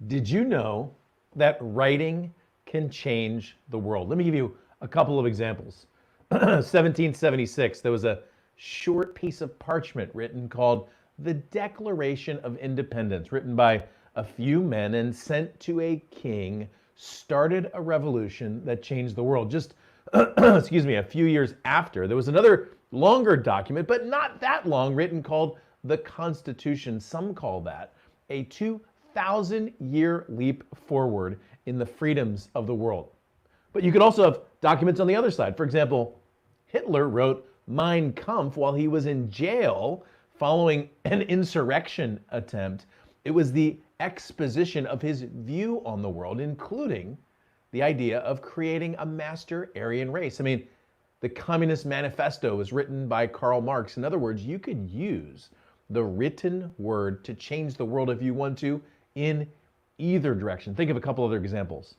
Did you know that writing can change the world? Let me give you a couple of examples. 1776, there was a short piece of parchment written called the Declaration of Independence, written by a few men and sent to a king, started a revolution that changed the world. Just, excuse me, a few years after, there was another longer document, but not that long, written called the Constitution. Some call that a 2,000-year leap forward in the freedoms of the world. But you could also have documents on the other side. For example, Hitler wrote Mein Kampf while he was in jail following an insurrection attempt. It was the exposition of his view on the world, including the idea of creating a master Aryan race. I mean, the Communist Manifesto was written by Karl Marx. In other words, you could use the written word to change the world if you want to in either direction. Think of a couple other examples.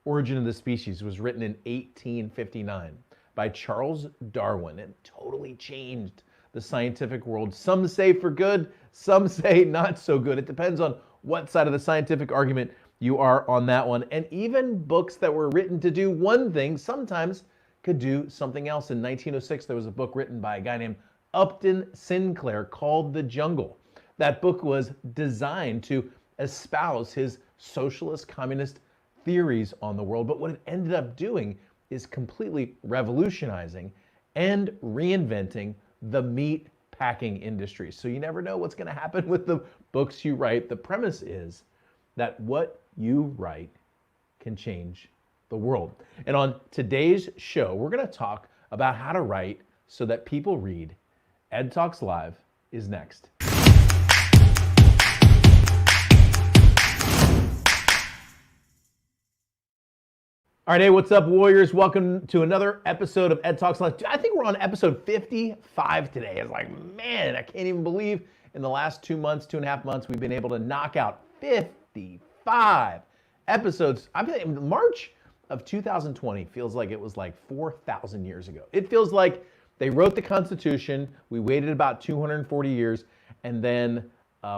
Origin of the Species was written in 1859 by Charles Darwin and totally changed the scientific world. Some say for good, some say not so good. It depends on what side of the scientific argument you are on that one. And even books that were written to do one thing sometimes could do something else. In 1906, there was a book written by a guy named Upton Sinclair called The Jungle. That book was designed to espouse his socialist communist theories on the world, but what it ended up doing is completely revolutionizing and reinventing the meat packing industry. So you never know what's going to happen with the books you write. The premise is that what you write can change the world. And on today's show, we're going to talk about how to write so that people read. Ed Talks Live is next. All right, hey, what's up, Warriors? Welcome to another episode of Ed Talks Live. I think we're on episode 55 today. It's like, man, I can't even believe in the last 2 months, 2.5 months, we've been able to knock out 55 episodes. I mean, March of 2020 feels like it was like 4,000 years ago. It feels like they wrote the Constitution, we waited about 240 years, and then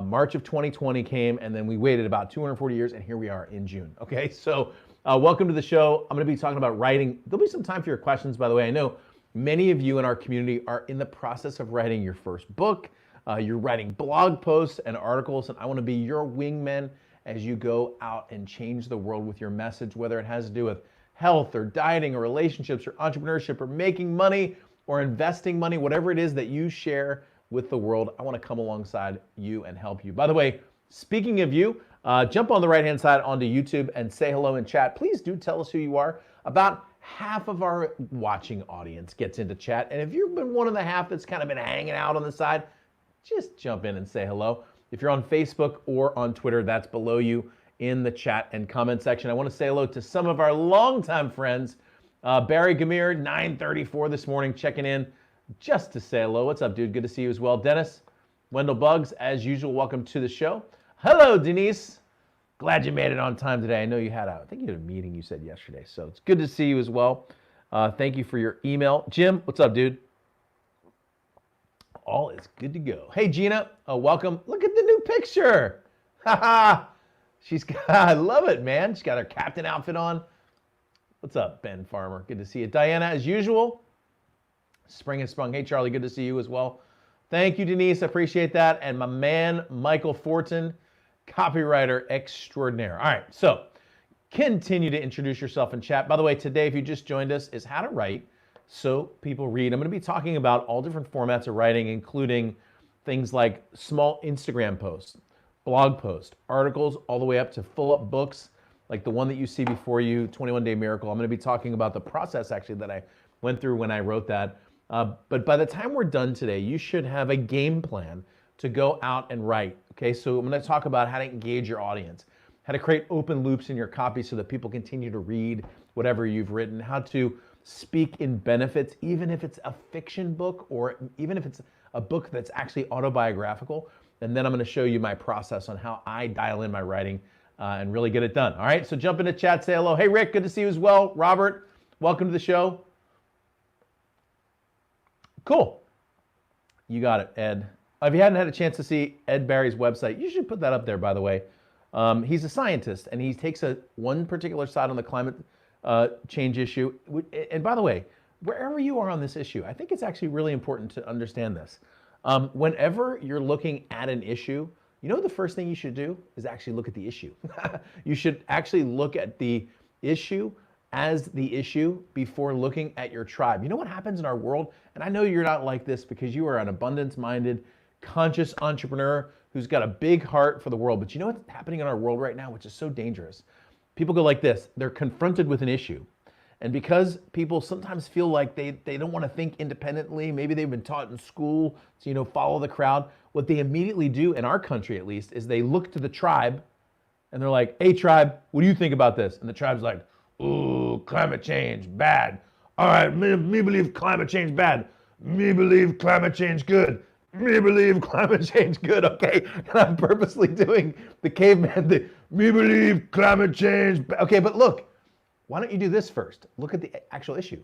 March of 2020 came, and then we waited about 240 years, and here we are in June, okay? So welcome to the show. I'm going to be talking about writing. There'll be some time for your questions, by the way. I know many of you in our community are in the process of writing your first book. You're writing blog posts and articles, and I want to be your wingman as you go out and change the world with your message, whether it has to do with health or dieting or relationships or entrepreneurship or making money or investing money, whatever it is that you share with the world. I want to come alongside you and help you. By the way, speaking of you, jump on the right-hand side onto YouTube and say hello in chat. Please do tell us who you are. About half of our watching audience gets into chat. And if you've been one of the half that's kind of been hanging out on the side, just jump in and say hello. If you're on Facebook or on Twitter, that's below you in the chat and comment section. I want to say hello to some of our longtime friends. Barry Gamir, 9:34 this morning, checking in just to say hello. What's up, dude? Good to see you as well. Dennis, Wendell Buggs, as usual, welcome to the show. Hello, Denise. Glad you made it on time today. I know you had I think you had a meeting you said yesterday, so it's good to see you as well. Thank you for your email. Jim, what's up, dude? All is good to go. Hey, Gina, welcome. Look at the new picture. Haha. I love it, man. She's got her captain outfit on. What's up, Ben Farmer? Good to see you. Diana, as usual. Spring has sprung. Hey, Charlie, good to see you as well. Thank you, Denise. I appreciate that. And my man, Michael Fortin, copywriter extraordinaire. All right, so continue to introduce yourself in chat. By the way, today, if you just joined us, is how to write so people read. I'm going to be talking about all different formats of writing, including things like small Instagram posts, blog posts, articles, all the way up to full-up books, like the one that you see before you, 21-Day Miracle. I'm going to be talking about the process, actually, that I went through when I wrote that. But by the time we're done today, you should have a game plan to go out and write. Okay, so I'm going to talk about how to engage your audience, how to create open loops in your copy so that people continue to read whatever you've written, how to speak in benefits, even if it's a fiction book or even if it's a book that's actually autobiographical. And then I'm going to show you my process on how I dial in my writing and really get it done. All right, so jump into chat, say hello. Hey, Rick, good to see you as well. Robert, welcome to the show. Cool. You got it, Ed. If you hadn't had a chance to see Ed Barry's website, you should put that up there, by the way. He's a scientist, and he takes one particular side on the climate change issue. And by the way, wherever you are on this issue, I think it's actually really important to understand this. Whenever you're looking at an issue, you know the first thing you should do is actually look at the issue. You should actually look at the issue as the issue before looking at your tribe. You know what happens in our world? And I know you're not like this because you are an abundance-minded, conscious entrepreneur who's got a big heart for the world. But you know what's happening in our world right now, which is so dangerous? People go like this. They're confronted with an issue. And because people sometimes feel like they don't want to think independently, maybe they've been taught in school to, follow the crowd, what they immediately do, in our country at least, is they look to the tribe and they're like, hey tribe, what do you think about this? And the tribe's like, ooh, climate change, bad. All right, me believe climate change bad. Me believe climate change good. Me believe climate change good, okay? And I'm purposely doing the caveman thing. Me believe climate change, okay, but look, why don't you do this first? Look at the actual issue.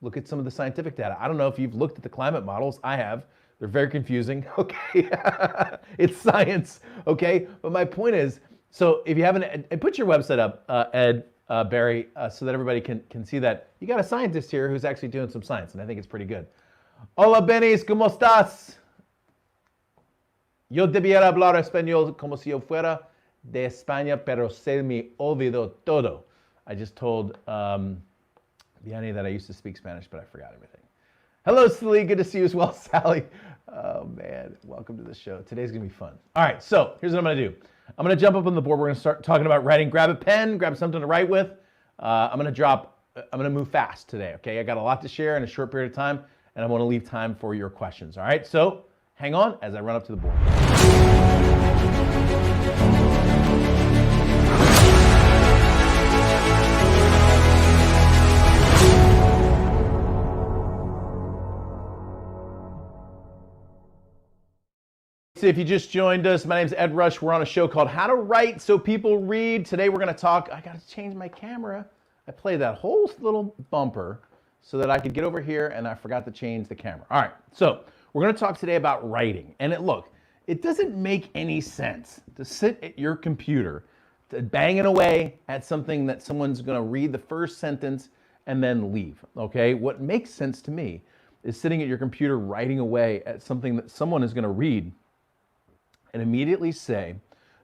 Look at some of the scientific data. I don't know if you've looked at the climate models. I have. They're very confusing, okay? It's science, okay? But my point is, so if you haven't, and put your website up, Ed, Barry, so that everybody can see that. You got a scientist here who's actually doing some science, and I think it's pretty good. Hola, Benis, ¿cómo estás? Yo debiera hablar español como si yo fuera de España, pero se me olvidó todo. I just told Vianney that I used to speak Spanish, but I forgot everything. Hello, Sally. Good to see you as well, Sally. Oh, man. Welcome to the show. Today's going to be fun. All right, so here's what I'm going to do. I'm going to jump up on the board. We're going to start talking about writing. Grab a pen, grab something to write with. I'm going to move fast today, okay? I got a lot to share in a short period of time, and I want to leave time for your questions, all right? So hang on as I run up to the board. So if you just joined us, my name's Ed Rush. We're on a show called How to Write So People Read. Today we're going to talk, I got to change my camera. I played that whole little bumper so that I could get over here, and I forgot to change the camera. All right, so we're going to talk today about writing. And look, it doesn't make any sense to sit at your computer, to banging away at something that someone's going to read the first sentence and then leave, okay? What makes sense to me is sitting at your computer writing away at something that someone is going to read and immediately say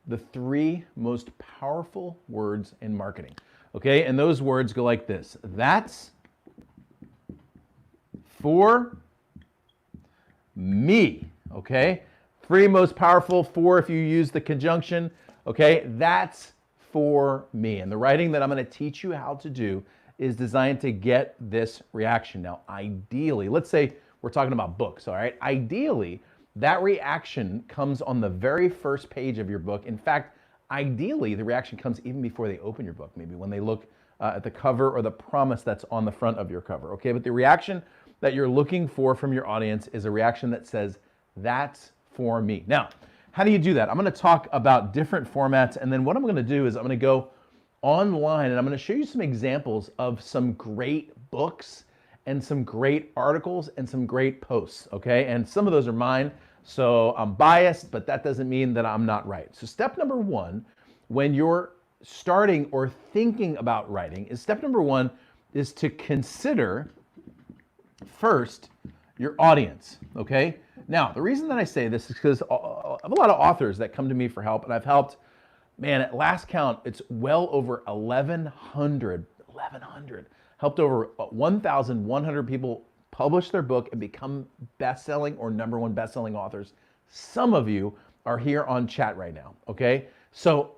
the 3 most powerful words in marketing, okay? And those words go like this. That's for me, okay? 3 most powerful, 4 if you use the conjunction, okay? That's for me. And the writing that I'm going to teach you how to do is designed to get this reaction. Now, ideally, let's say we're talking about books, all right? Ideally, that reaction comes on the very first page of your book. In fact, ideally, the reaction comes even before they open your book, maybe when they look at the cover or the promise that's on the front of your cover, okay? But the reaction that you're looking for from your audience is a reaction that says, that's for me. Now, how do you do that? I'm going to talk about different formats, and then what I'm going to do is I'm going to go online and I'm going to show you some examples of some great books and some great articles and some great posts, okay? And some of those are mine, so I'm biased, but that doesn't mean that I'm not right. So step number 1, when you're starting or thinking about writing, step number 1 is to consider first your audience, okay? Now, the reason that I say this is because I have a lot of authors that come to me for help, and I've helped, man, at last count, it's well over 1,100, helped over 1,100 people publish their book and become best-selling or #1 best-selling authors. Some of you are here on chat right now, okay? So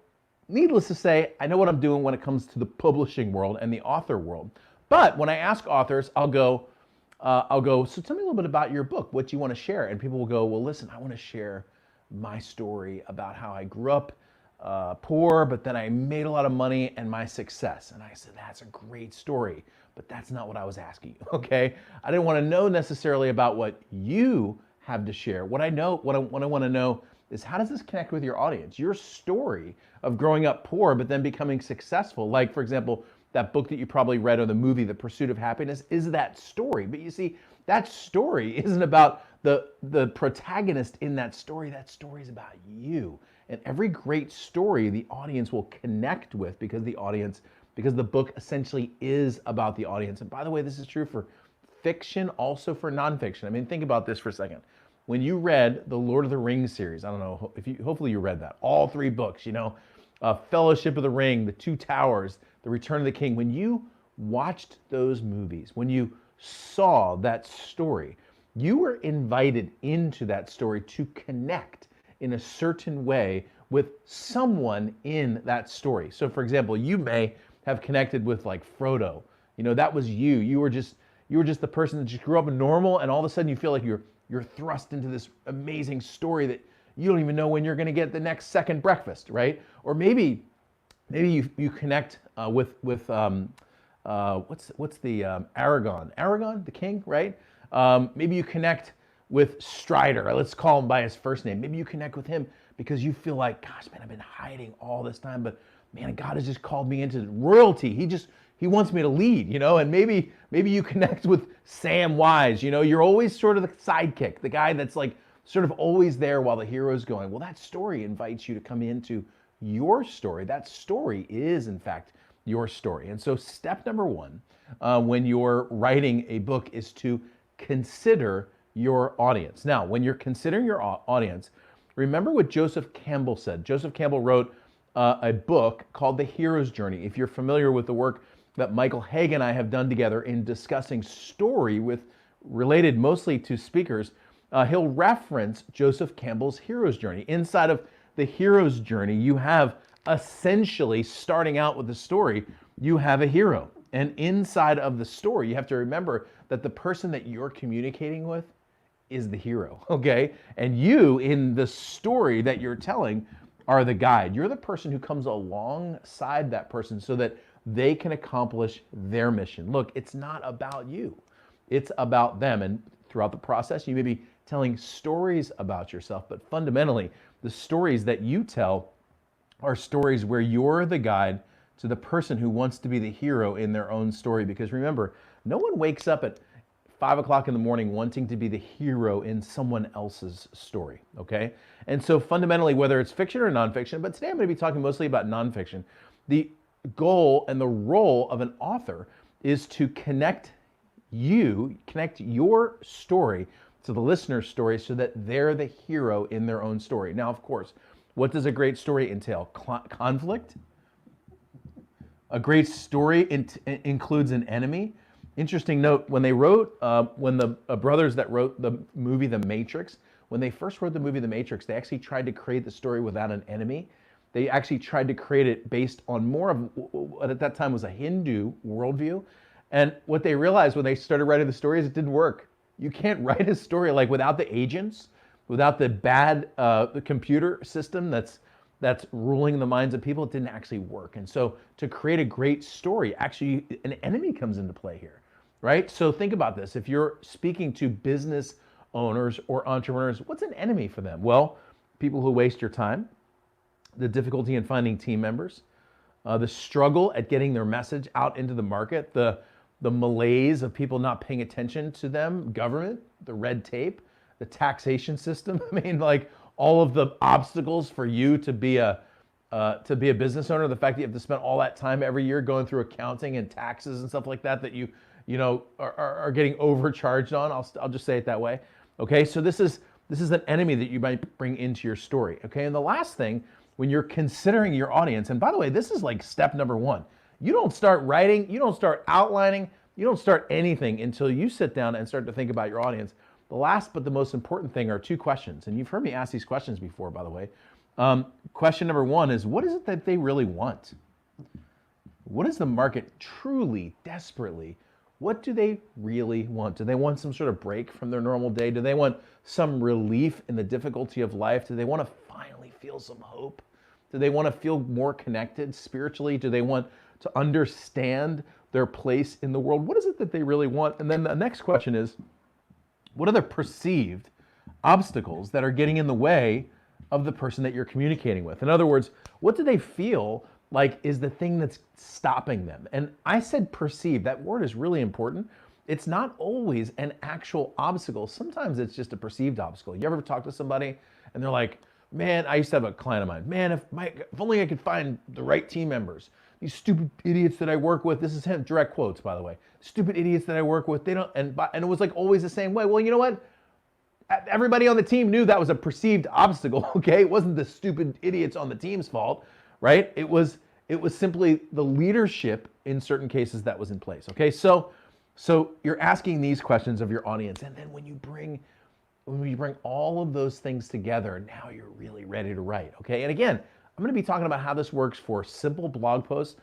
needless to say, I know what I'm doing when it comes to the publishing world and the author world. But when I ask authors, I'll go, so tell me a little bit about your book. What do you want to share? And people will go, well, listen, I want to share my story about how I grew up poor, but then I made a lot of money and my success. And I said, that's a great story, but that's not what I was asking you, okay? I didn't want to know necessarily about what you have to share. What I want to know is, how does this connect with your audience? Your story of growing up poor, but then becoming successful. Like, for example, that book that you probably read or the movie, The Pursuit of Happiness, is that story. But you see, that story isn't about the protagonist in that story. That story is about you And every great story the audience will connect with because the book essentially is about the audience. And by the way, this is true for fiction, also for nonfiction. I mean, think about this for a second. When you read the Lord of the Rings series, I don't know if you, hopefully you read that, all 3 books, Fellowship of the Ring, The Two Towers, The Return of the King. When you watched those movies, when you saw that story, you were invited into that story to connect in a certain way with someone in that story. So for example, you may have connected with like Frodo. That was you. You were just the person that just grew up normal, and all of a sudden you feel like you're thrust into this amazing story that you don't even know when you're going to get the next second breakfast, right? Or maybe you connect with what's the Aragon, the king, right? Maybe you connect with Strider. Let's call him by his first name. Maybe you connect with him because you feel like, gosh, man, I've been hiding all this time, but man, God has just called me into royalty. He wants me to lead, and maybe you connect with Sam Wise. You're always sort of the sidekick, the guy that's like sort of always there while the hero's going. Well, that story invites you to come into your story. That story is, in fact, your story. And so step number 1 when you're writing a book is to consider your audience. Now, when you're considering your audience, remember what Joseph Campbell said. Joseph Campbell wrote a book called The Hero's Journey. If you're familiar with the work that Michael Haig and I have done together in discussing story related mostly to speakers, he'll reference Joseph Campbell's Hero's Journey. Inside of the Hero's Journey, you have essentially, starting out with the story, you have a hero. And inside of the story, you have to remember that the person that you're communicating with is the hero, okay? And you, in the story that you're telling, are the guide. You're the person who comes alongside that person so that they can accomplish their mission. Look, it's not about you. It's about them. And throughout the process, you may be telling stories about yourself, but fundamentally, the stories that you tell are stories where you're the guide to the person who wants to be the hero in their own story. Because remember, no one wakes up at 5 o'clock in the morning wanting to be the hero in someone else's story, okay? And so fundamentally, whether it's fiction or nonfiction, but today I'm going to be talking mostly about nonfiction, the goal and the role of an author is to connect your story to the listener's story so that they're the hero in their own story. Now, of course, what does a great story entail? Conflict? A great story includes an enemy. Interesting note, when they wrote, when the brothers that wrote the movie The Matrix, when they first wrote the movie The Matrix, they actually tried to create the story without an enemy. They actually tried to create it based on more of what at that time was a Hindu worldview. And what they realized when they started writing the story is it didn't work. You can't write a story like without the agents, without the bad the computer system that's ruling the minds of people. It didn't actually work. And so to create a great story, actually an enemy comes into play here, right? So think about this. If you're speaking to business owners or entrepreneurs, what's an enemy for them? Well, people who waste your time, the difficulty in finding team members, the struggle at getting their message out into the market, the malaise of people not paying attention to them, government, the red tape, the taxation system. I mean, like all of the obstacles for you to be a business owner, the fact that you have to spend all that time every year going through accounting and taxes and stuff like that, that you are getting overcharged on. I'll just say it that way. Okay, so this is an enemy that you might bring into your story. Okay, and the last thing, when you're considering your audience, and by the way, this is like step number 1. You don't start writing, you don't start outlining, you don't start anything until you sit down and start to think about your audience. The last but the most important thing are 2 questions. And you've heard me ask these questions before, by the way. Question number 1 is, what is it that they really want? What is the market truly, desperately? What do they really want? Do they want some sort of break from their normal day? Do they want some relief in the difficulty of life? Do they want to finally feel some hope? Do they want to feel more connected spiritually? Do they want to understand their place in the world? What is it that they really want? And then the next question is, what are the perceived obstacles that are getting in the way of the person that you're communicating with? In other words, what do they feel like is the thing that's stopping them? And I said perceived. That word is really important. It's not always an actual obstacle. Sometimes it's just a perceived obstacle. You ever talk to somebody and they're like, Man, I used to have a client of mine. Man, if only I could find the right team members. These stupid idiots that I work with. This is him, direct quotes, by the way. Stupid idiots that I work with. They don't, and it was like always the same way. Well, you know what? Everybody on the team knew that was a perceived obstacle. Okay, it wasn't the stupid idiots on the team's fault, right? It was simply the leadership in certain cases that was in place. Okay, so you're asking these questions of your audience, and then when you bring all of those things together, now you're really ready to write. Okay, and again, I'm going to be talking about how this works for simple blog posts,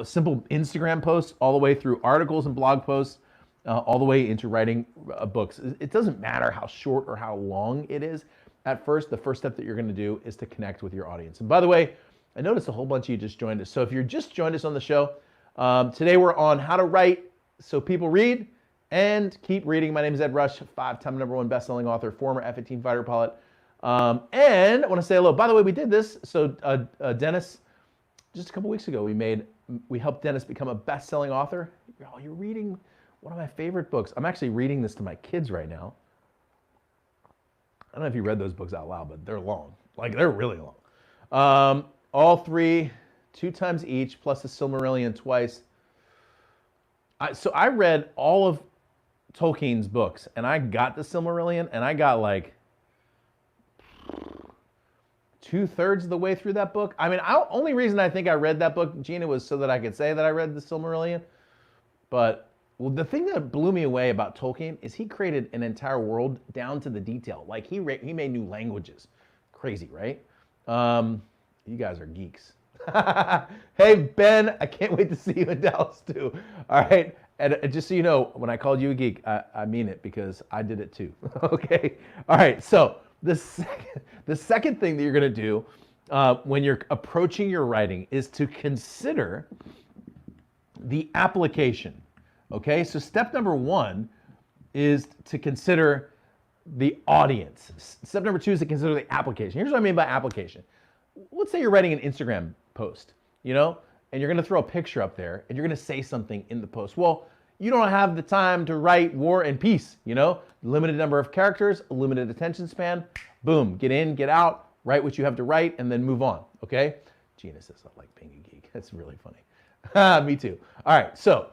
simple Instagram posts, all the way through articles and blog posts, all the way into writing books. It doesn't matter how short or how long it is. At first, the first step that you're going to do is to connect with your audience. And by the way, I noticed a whole bunch of you just joined us. So if you're just joined us on the show, today we're on how to write so people read and keep reading. My name is Ed Rush, 5-time #1 best-selling author, former F-18 fighter pilot. And I want to say hello. By the way, we did this. So Dennis, just a couple weeks ago, we helped Dennis become a best-selling author. Oh, you're reading one of my favorite books. I'm actually reading this to my kids right now. I don't know if you read those books out loud, but they're long. Like, they're really long. All three, 2 times each, plus the Silmarillion twice. So I read all of Tolkien's books, and I got the Silmarillion, and I got like 2/3 of the way through that book. I mean, only reason I think I read that book, Gina, was so that I could say that I read the Silmarillion. But well, the thing that blew me away about Tolkien is he created an entire world down to the detail. Like he made new languages. Crazy, right? You guys are geeks. Hey, Ben, I can't wait to see you in Dallas too. All right. And just so you know, when I called you a geek, I mean it because I did it too. Okay. All right. So the second thing that you're going to do when you're approaching your writing is to consider the application. Okay. So step number 1 is to consider the audience. Step number 2 is to consider the application. Here's what I mean by application. Let's say you're writing an Instagram post, and you're going to throw a picture up there and you're going to say something in the post. Well, you don't have the time to write War and Peace, limited number of characters, a limited attention span. Boom, get in, get out, write what you have to write, and then move on. Okay? Gina says, I like being a geek. That's really funny. Me too. All right. So,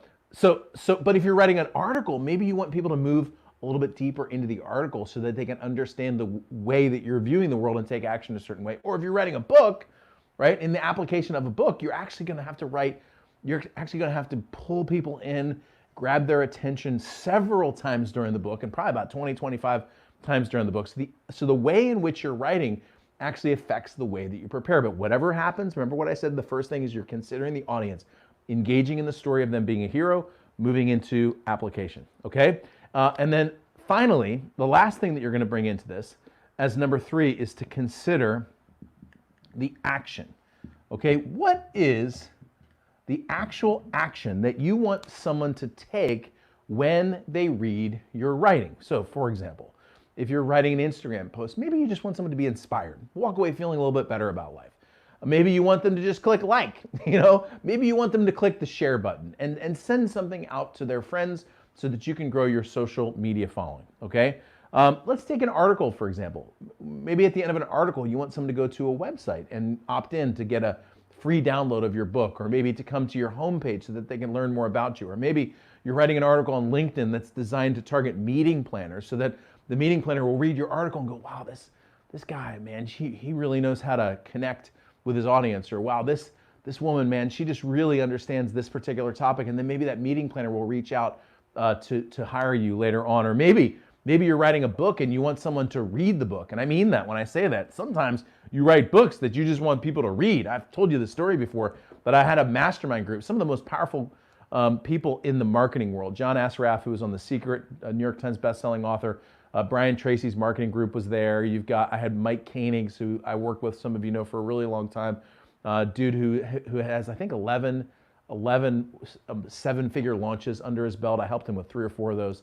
but if you're writing an article, maybe you want people to move a little bit deeper into the article so that they can understand the way that you're viewing the world and take action a certain way. Or if you're writing a book, right, in the application of a book, you're actually going to have to pull people in, grab their attention several times during the book, and probably about 20, 25 times during the book. So the way in which you're writing actually affects the way that you prepare. But whatever happens, remember what I said, the first thing is you're considering the audience, engaging in the story of them being a hero, moving into application, okay? And then finally, the last thing that you're going to bring into this as number 3 is to consider the action. Okay, what is the actual action that you want someone to take when they read your writing? So, for example, if you're writing an Instagram post, maybe you just want someone to be inspired, walk away feeling a little bit better about life. Maybe you want them to just click like, maybe you want them to click the share button and send something out to their friends so that you can grow your social media following, okay? Let's take an article, for example. Maybe at the end of an article, you want someone to go to a website and opt in to get a free download of your book, or maybe to come to your homepage so that they can learn more about you. Or maybe you're writing an article on LinkedIn that's designed to target meeting planners so that the meeting planner will read your article and go, wow, this guy, man, he really knows how to connect with his audience. Or wow, this woman, man, she just really understands this particular topic. And then maybe that meeting planner will reach out to hire you later on. Or maybe you're writing a book and you want someone to read the book. And I mean that when I say that. Sometimes you write books that you just want people to read. I've told you the story before, but I had a mastermind group. Some of the most powerful people in the marketing world. John Assaraf, who was on The Secret, a New York Times bestselling author. Brian Tracy's marketing group was there. I had Mike Koenigs, who I worked with, some of you know, for a really long time. Dude who has, I think, 11 7-figure launches under his belt. I helped him with 3 or 4 of those.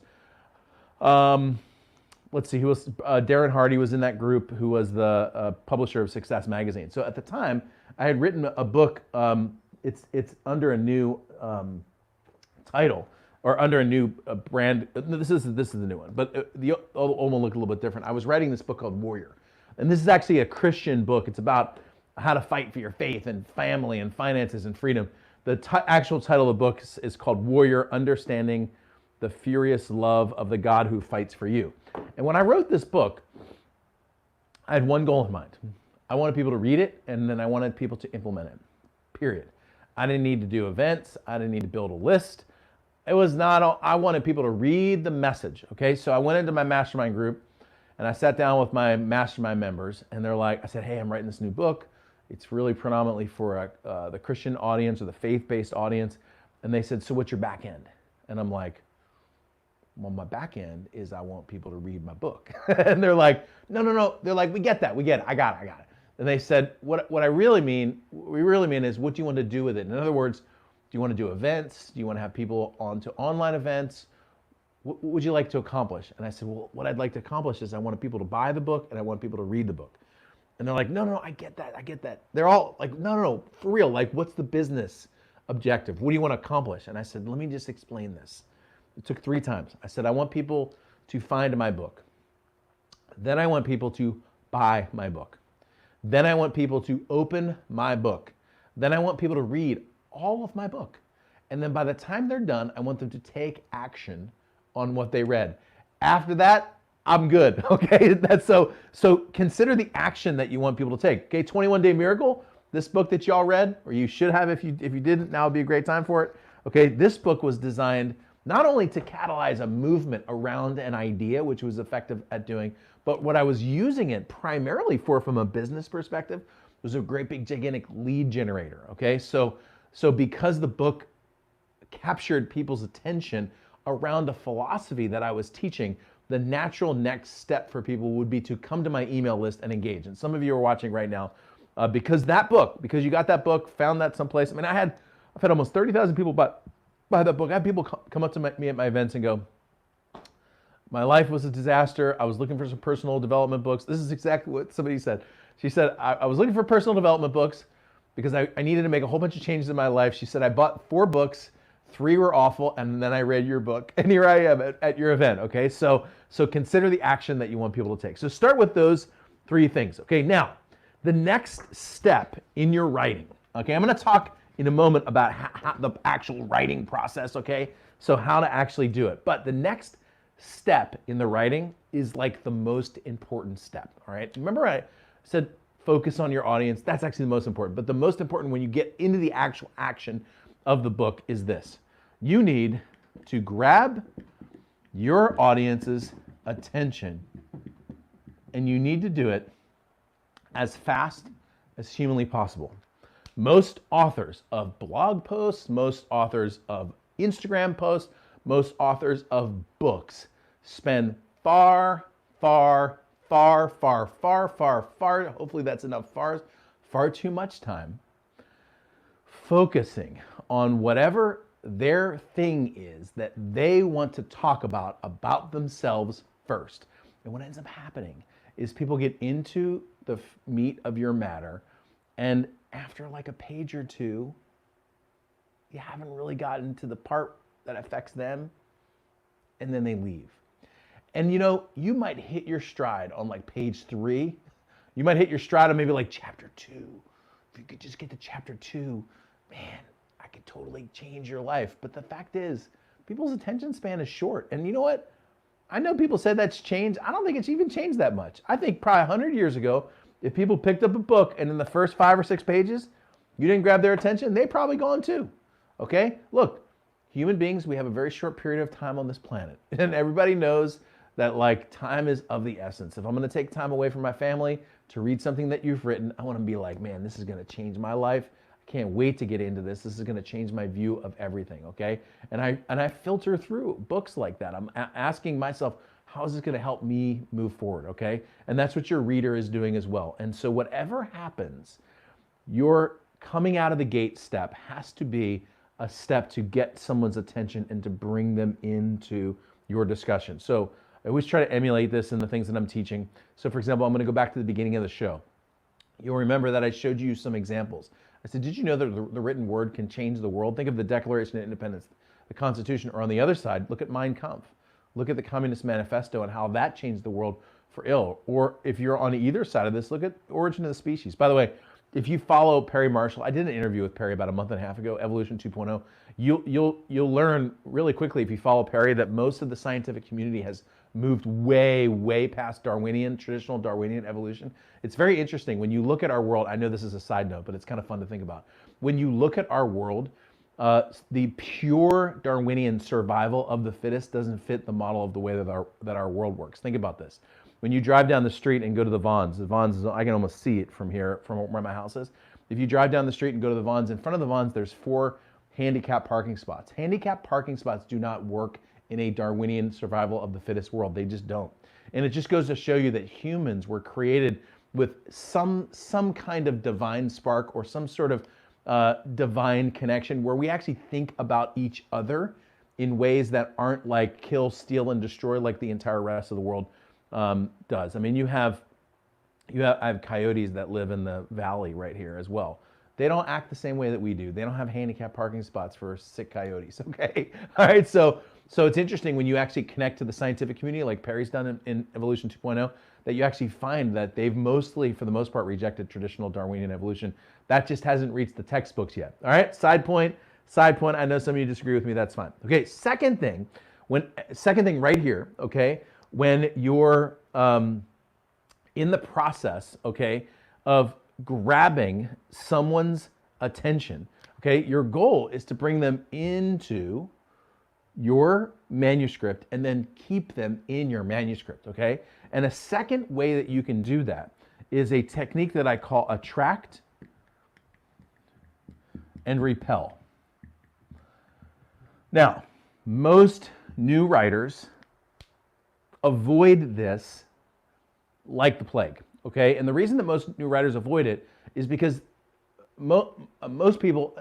Let's see, Darren Hardy was in that group, who was the publisher of Success Magazine. So at the time, I had written a book. It's under a new title, or under a new brand. This is the new one, but the old one looked a little bit different. I was writing this book called Warrior. And this is actually a Christian book. It's about how to fight for your faith and family and finances and freedom. The actual title of the book is called Warrior: Understanding the Furious Love of the God Who Fights for You. And when I wrote this book, I had one goal in mind. I wanted people to read it, and then I wanted people to implement it, period. I didn't need to do events. I didn't need to build a list. It was not, I wanted people to read the message, okay? So I went into my mastermind group, and I sat down with my mastermind members, and they're like, I said, hey, I'm writing this new book. It's really predominantly for the Christian audience or the faith-based audience. And they said, so what's your back end? And I'm like, well, my back end is I want people to read my book. And they're like, no. They're like, we get that. I got it. And they said, what we really mean is, what do you want to do with it? In other words, do you want to do events? Do you want to have people onto online events? What would you like to accomplish? And I said, well, what I'd like to accomplish is I want people to buy the book and I want people to read the book. And they're like, no, I get that. They're all like, no, for real. Like, what's the business objective? What do you want to accomplish? And I said, let me just explain this. It took 3 times. I said, I want people to find my book. Then I want people to buy my book. Then I want people to open my book. Then I want people to read all of my book. And then by the time they're done, I want them to take action on what they read. After that, I'm good, okay? That's so consider the action that you want people to take. Okay, 21 Day Miracle, this book that y'all read, or you should have if you didn't, now would be a great time for it. Okay, this book was designed not only to catalyze a movement around an idea, which was effective at doing, but what I was using it primarily for from a business perspective was a great big gigantic lead generator, okay? So because the book captured people's attention around a philosophy that I was teaching, the natural next step for people would be to come to my email list and engage. And some of you are watching right now because you got that book, found that someplace. I mean, I've had almost 30,000 people buy that book. I have people come up to me at my events and go, my life was a disaster. I was looking for some personal development books. This is exactly what somebody said. She said, I was looking for personal development books because I needed to make a whole bunch of changes in my life. She said, I bought 4 books, 3 were awful, and then I read your book, and here I am at your event, okay? So consider the action that you want people to take. So start with those 3 things, okay? Now, the next step in your writing, okay? I'm gonna talk in a moment about how the actual writing process, okay? So how to actually do it. But the next step in the writing is like the most important step, all right? Remember I said focus on your audience. That's actually the most important. But the most important when you get into the actual action of the book is this. You need to grab your audience's attention, and you need to do it as fast as humanly possible. Most authors of blog posts, most authors of Instagram posts, most authors of books spend far, hopefully that's enough far too much time focusing on whatever their thing is that they want to talk about themselves first. And what ends up happening is people get into the meat of your matter, and after like a page or 2, you haven't really gotten to the part that affects them, and then they leave. And you might hit your stride on like page 3. You might hit your stride on maybe like chapter 2. If you could just get to chapter 2, man, I could totally change your life. But the fact is, people's attention span is short. And you know what? I know people said that's changed. I don't think it's even changed that much. I think probably 100 years ago, if people picked up a book and in the first 5 or 6 pages, you didn't grab their attention, they'd probably gone too. Okay? Look, human beings, we have a very short period of time on this planet. And everybody knows that like time is of the essence. If I'm going to take time away from my family to read something that you've written, I want to be like, man, this is going to change my life. I can't wait to get into this. This is going to change my view of everything, okay? And I filter through books like that. I'm asking myself, how is this going to help me move forward, okay? And that's what your reader is doing as well. And so whatever happens, your coming out of the gate step has to be a step to get someone's attention and to bring them into your discussion. So I always try to emulate this in the things that I'm teaching. So for example, I'm going to go back to the beginning of the show. You'll remember that I showed you some examples. I said, did you know that the written word can change the world? Think of the Declaration of Independence, the Constitution, or on the other side, look at Mein Kampf. Look at the Communist Manifesto and how that changed the world for ill. Or if you're on either side of this, look at Origin of the Species. By the way, if you follow Perry Marshall, I did an interview with Perry about a month and a half ago, Evolution 2.0. You'll learn really quickly if you follow Perry that most of the scientific community has moved way past traditional Darwinian evolution. It's very interesting when you look at our world. I know this is a side note, but it's kind of fun to think about. When you look at our world, the pure Darwinian survival of the fittest doesn't fit the model of the way that our world works. Think about this. When you drive down the street and go to the Vons is, I can almost see it from here, from where my house is. If you drive down the street and go to the Vons, in front of the Vons, there's 4 handicap parking spots. Handicap parking spots do not work in a Darwinian survival of the fittest world. They just don't. And it just goes to show you that humans were created with some kind of divine spark or some sort of divine connection where we actually think about each other in ways that aren't like kill, steal, and destroy like the entire rest of the world does. I mean, I have coyotes that live in the valley right here as well. They don't act the same way that we do. They don't have handicapped parking spots for sick coyotes, okay? All right, so it's interesting when you actually connect to the scientific community like Perry's done in Evolution 2.0, that you actually find that they've mostly, for the most part, rejected traditional Darwinian evolution. That just hasn't reached the textbooks yet. All right, side point. I know some of you disagree with me, that's fine. Okay, second thing right here, okay, when you're in the process, okay, of grabbing someone's attention, okay, your goal is to bring them into your manuscript and then keep them in your manuscript, okay? And a second way that you can do that is a technique that I call attract and repel. Now, most new writers avoid this like the plague, okay? And the reason that most new writers avoid it is because most people,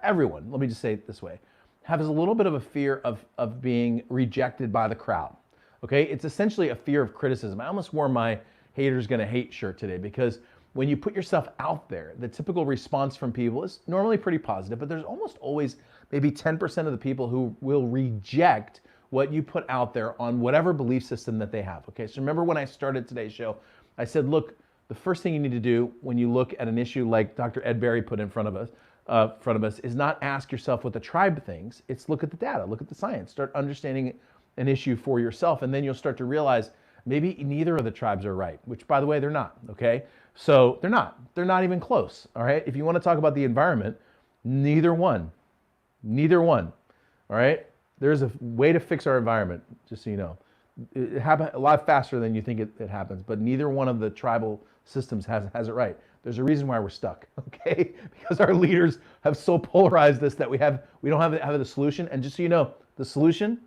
everyone, let me just say it this way, has a little bit of a fear of being rejected by the crowd, okay? It's essentially a fear of criticism. I almost wore my haters gonna hate shirt today because when you put yourself out there, the typical response from people is normally pretty positive, but there's almost always maybe 10% of the people who will reject what you put out there on whatever belief system that they have, okay? So remember when I started today's show, I said, look, the first thing you need to do when you look at an issue like Dr. Ed Berry put in front of us is not ask yourself what the tribe thinks, it's look at the data, look at the science, start understanding an issue for yourself, and then you'll start to realize maybe neither of the tribes are right, which by the way, they're not, okay? So they're not even close, all right? If you want to talk about the environment, neither one, all right? There's a way to fix our environment, just so you know. It happens a lot faster than you think it happens, but neither one of the tribal systems has it right. There's a reason why we're stuck, okay? Because our leaders have so polarized us that we don't have the solution. And just so you know, the solution,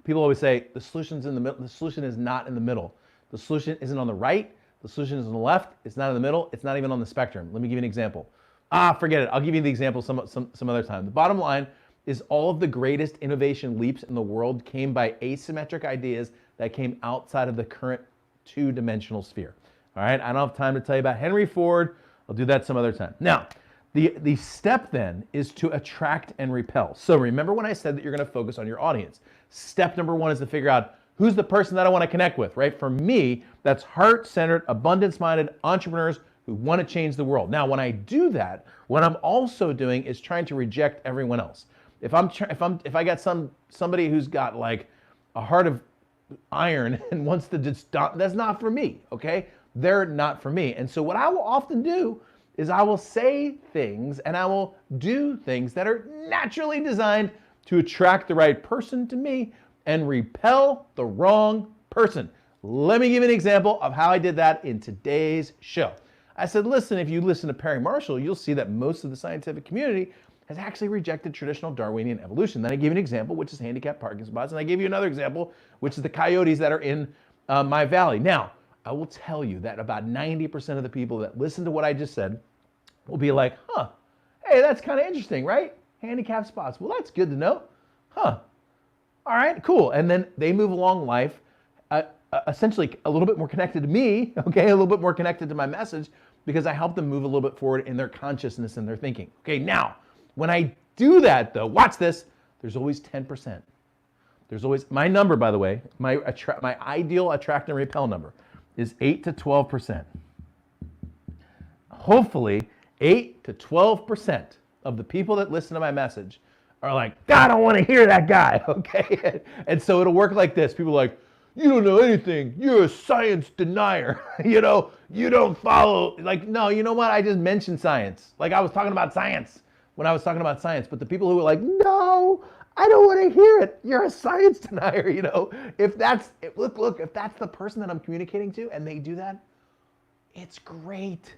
people always say the solution's in the middle. The solution is not in the middle. The solution isn't on the right. The solution is on the left. It's not in the middle. It's not even on the spectrum. Let me give you an example. Forget it. I'll give you the example some other time. The bottom line is all of the greatest innovation leaps in the world came by asymmetric ideas that came outside of the current two-dimensional sphere. All right, I don't have time to tell you about Henry Ford. I'll do that some other time. Now, the step then is to attract and repel. So remember when I said that you're going to focus on your audience. Step number 1 is to figure out who's the person that I want to connect with, right? For me, that's heart-centered, abundance-minded entrepreneurs who want to change the world. Now, when I do that, what I'm also doing is trying to reject everyone else. If I got somebody who's got like a heart of iron and wants to just stop, that's not for me, okay? They're not for me. And so what I will often do is I will say things and I will do things that are naturally designed to attract the right person to me and repel the wrong person. Let me give you an example of how I did that in today's show. I said, listen, if you listen to Perry Marshall, you'll see that most of the scientific community has actually rejected traditional Darwinian evolution. Then I gave you an example, which is handicapped parking spots, and I gave you another example, which is the coyotes that are in my valley. Now, I will tell you that about 90% of the people that listen to what I just said will be like, hey, that's kind of interesting, right? Handicapped spots. Well, that's good to know. All right, cool. And then they move along life, essentially a little bit more connected to me, okay, a little bit more connected to my message, because I help them move a little bit forward in their consciousness and their thinking. Okay, now, when I do that though, watch this, there's always 10%. There's always, my number, by the way, my ideal attract and repel number is 8 to 12%. Hopefully, 8 to 12% of the people that listen to my message are like, God, I don't want to hear that guy, okay? And so it'll work like this. People are like, you don't know anything. You're a science denier. You don't follow. Like, no, you know what? I just mentioned science. Like, I was talking about science when I was talking about science. But the people who were like, no, I don't want to hear it. You're a science denier, If that's the person that I'm communicating to and they do that, it's great.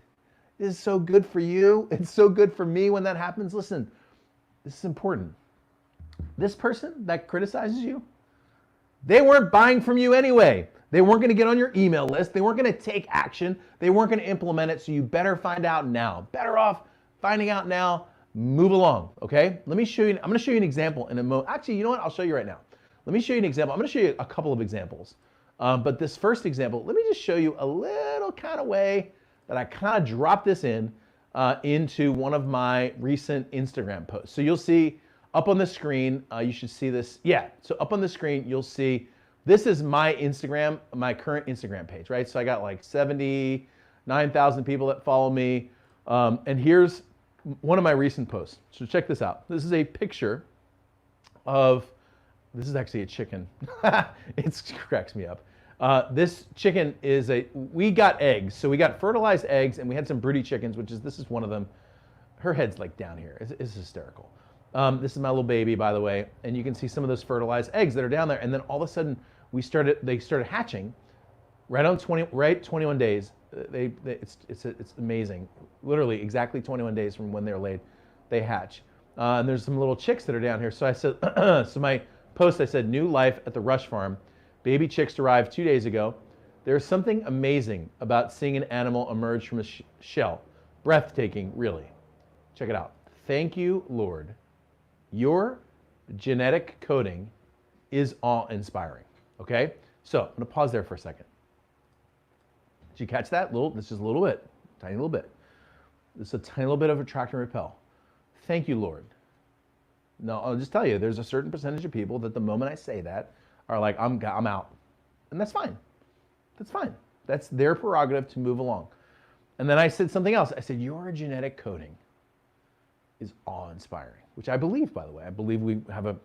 This is so good for you. It's so good for me when that happens. Listen, this is important. This person that criticizes you, they weren't buying from you anyway. They weren't going to get on your email list. They weren't going to take action. They weren't going to implement it. So you better find out now. Better off finding out now. Move along, okay? Let me show you. I'm going to show you an example in a moment. Actually, you know what? I'll show you right now. Let me show you an example. I'm going to show you a couple of examples. But this first example, let me just show you a little kind of way that I kind of dropped this into one of my recent Instagram posts. So you'll see up on the screen, you should see this. Yeah, so up on the screen, you'll see, this is my Instagram, my current Instagram page, right? So I got like 79,000 people that follow me. And here's one of my recent posts. So check this out. This is a picture of, this is actually a chicken. It cracks me up. This chicken is we got eggs. So we got fertilized eggs and we had some broody chickens, this is one of them. Her head's like down here. It's hysterical. This is my little baby, by the way. And you can see some of those fertilized eggs that are down there. And then all of a sudden they started hatching right 21 days. It's amazing. Literally exactly 21 days from when they're laid, they hatch. And there's some little chicks that are down here. So I said, so my post, I said, new life at the Rush Farm. Baby chicks arrived 2 days ago. There's something amazing about seeing an animal emerge from a shell. Breathtaking, really. Check it out. Thank you, Lord. Your genetic coding is awe-inspiring, okay? So I'm gonna pause there for a second. Did you catch that? This is a little bit, tiny little bit. This is a tiny little bit of attract and repel. Thank you, Lord. No, I'll just tell you, there's a certain percentage of people that the moment I say that are like, I'm out. And that's fine. That's fine. That's their prerogative to move along. And then I said something else. I said, your genetic coding is awe-inspiring, which I believe, by the way. I believe we have a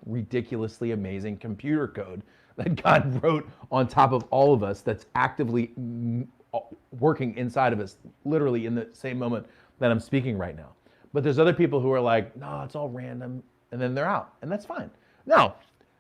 ridiculously amazing computer code that God wrote on top of all of us that's actively working inside of us, literally in the same moment that I'm speaking right now. But there's other people who are like, no, it's all random, and then they're out, and that's fine. Now,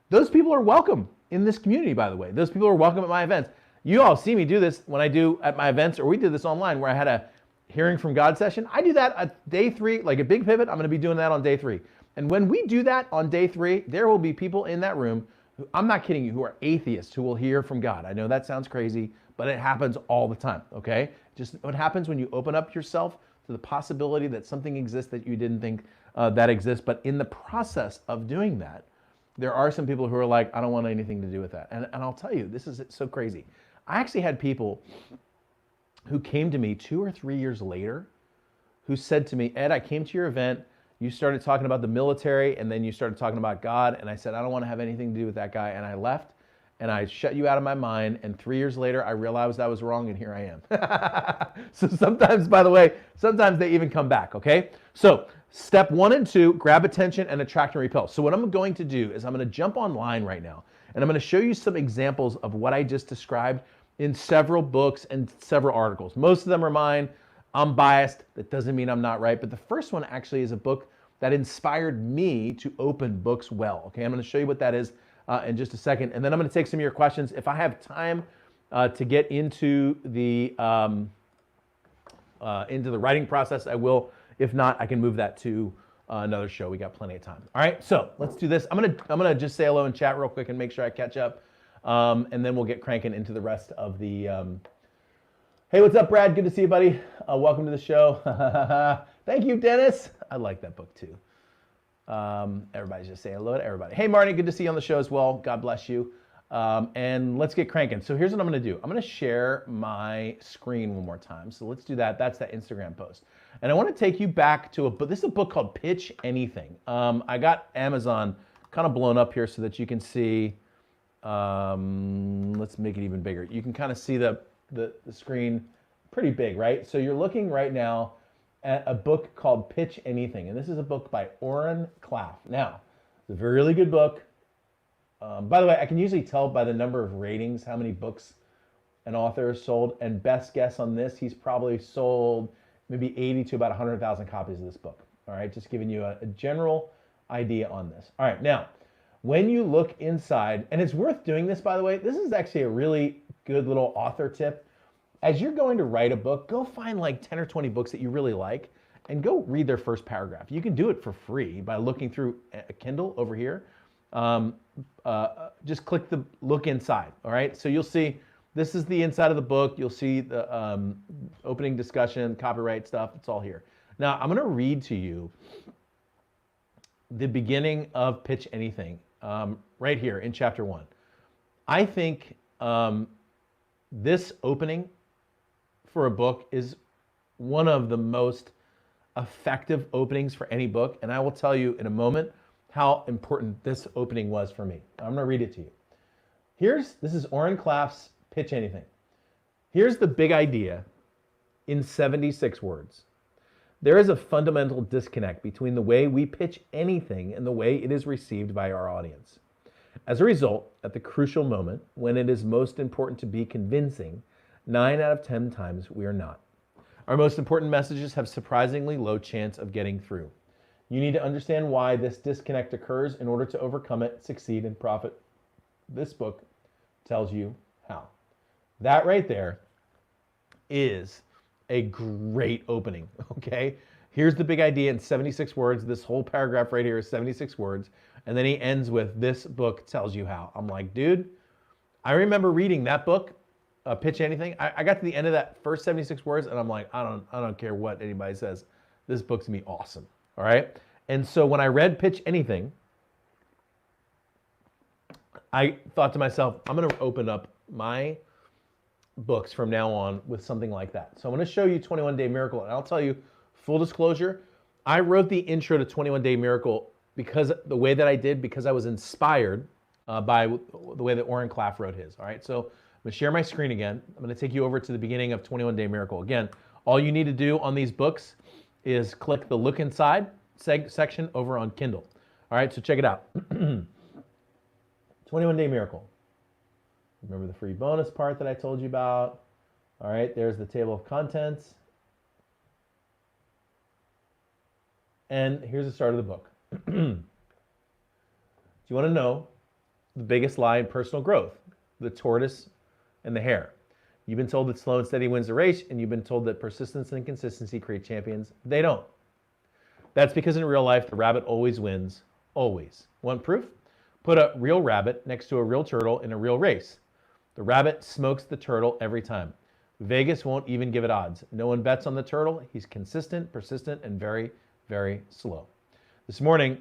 those people are welcome in this community, by the way. Those people are welcome at my events. You all see me do this when I do at my events, or we did this online where I had a hearing from God session. I do that at day 3, like a big pivot. I'm going to be doing that on day 3. And when we do that on day 3, there will be people in that room, who, I'm not kidding you, who are atheists who will hear from God. I know that sounds crazy, but it happens all the time, okay? Just what happens when you open up yourself to the possibility that something exists that you didn't think that exists. But in the process of doing that, there are some people who are like, I don't want anything to do with that. And I'll tell you, this is so crazy. I actually had people who came to me 2 or 3 years later who said to me, Ed, I came to your event, you started talking about the military, and then you started talking about God, and I said, I don't want to have anything to do with that guy, and I left, and I shut you out of my mind, and 3 years later, I realized I was wrong, and here I am. So sometimes, by the way, sometimes they even come back, okay? So step 1 and 2, grab attention and attract and repel. So what I'm going to do is I'm going to jump online right now, and I'm going to show you some examples of what I just described in several books and several articles. Most of them are mine. I'm biased. That doesn't mean I'm not right. But the first one actually is a book that inspired me to open books well. Okay, I'm going to show you what that is in just a second. And then I'm going to take some of your questions. If I have time to get into the writing process, I will. If not, I can move that to another show. We got plenty of time. All right, so let's do this. I'm gonna just say hello in chat real quick and make sure I catch up. And then we'll get cranking into the rest of the, hey, what's up, Brad? Good to see you, buddy. Welcome to the show. Thank you, Dennis. I like that book too. Everybody's just saying hello to everybody. Hey, Marty, good to see you on the show as well. God bless you. And let's get cranking. So here's what I'm gonna do. I'm gonna share my screen one more time. So let's do that. That's that Instagram post. And I wanna take you back to this is a book called Pitch Anything. I got Amazon kind of blown up here so that you can see. Let's make it even bigger. You can kind of see the screen pretty big, right? So you're looking right now at a book called Pitch Anything, and this is a book by Oren Klaff. Now, it's a really good book. By the way, I can usually tell by the number of ratings how many books an author has sold, and best guess on this, he's probably sold maybe 80 to about 100,000 copies of this book. All right, just giving you a general idea on this. All right, now, when you look inside, and it's worth doing this, by the way, this is actually a really good little author tip. As you're going to write a book, go find like 10 or 20 books that you really like and go read their first paragraph. You can do it for free by looking through a Kindle over here. Just click the look inside, all right? So you'll see this is the inside of the book. You'll see the opening discussion, copyright stuff. It's all here. Now, I'm going to read to you the beginning of Pitch Anything right here in chapter 1. I think this opening for a book is one of the most effective openings for any book, and I will tell you in a moment how important this opening was for me. I'm going to read it to you. This is Oren Klaff's Pitch Anything. Here's the big idea in 76 words. There is a fundamental disconnect between the way we pitch anything and the way it is received by our audience. As a result, at the crucial moment, when it is most important to be convincing, 9 out of 10 times we are not. Our most important messages have surprisingly low chance of getting through. You need to understand why this disconnect occurs in order to overcome it, succeed, and profit. This book tells you how. That right there is a great opening, okay? Here's the big idea in 76 words. This whole paragraph right here is 76 words. And then he ends with, this book tells you how. I'm like, dude, I remember reading that book, Pitch Anything. I got to the end of that first 76 words and I'm like, I don't care what anybody says. This book's gonna be awesome, all right? And so when I read Pitch Anything, I thought to myself, I'm gonna open up my books from now on with something like that. So I'm going to show you 21 Day Miracle, and I'll tell you, full disclosure, I wrote the intro to 21 Day Miracle because the way that I did, because I was inspired by the way that Oren Klaff wrote his. All right, so I'm going to share my screen again. I'm going to take you over to the beginning of 21 Day Miracle. Again, all you need to do on these books is click the Look Inside section over on Kindle. All right, so check it out. 21 Day Miracle. Remember the free bonus part that I told you about? All right, there's the table of contents. And here's the start of the book. Do you want to know the biggest lie in personal growth? The tortoise and the hare. You've been told that slow and steady wins the race, and you've been told that persistence and consistency create champions. They don't. That's because in real life, the rabbit always wins, always. Want proof? Put a real rabbit next to a real turtle in a real race. The rabbit smokes the turtle every time. Vegas won't even give it odds. No one bets on the turtle. He's consistent, persistent, and very, very slow. This morning,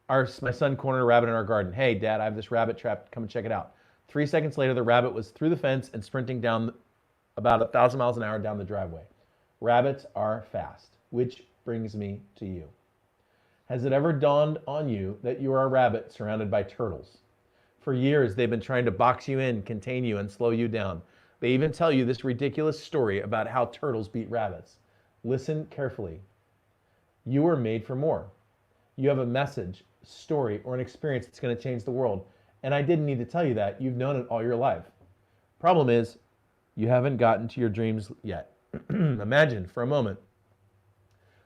my son cornered a rabbit in our garden. Hey, Dad, I have this rabbit trapped. Come and check it out. 3 seconds later, the rabbit was through the fence and sprinting down about 1,000 miles an hour down the driveway. Rabbits are fast, which brings me to you. Has it ever dawned on you that you are a rabbit surrounded by turtles? For years, they've been trying to box you in, contain you, and slow you down. They even tell you this ridiculous story about how turtles beat rabbits. Listen carefully. You were made for more. You have a message, story, or an experience that's going to change the world. And I didn't need to tell you that. You've known it all your life. Problem is, you haven't gotten to your dreams yet. Imagine for a moment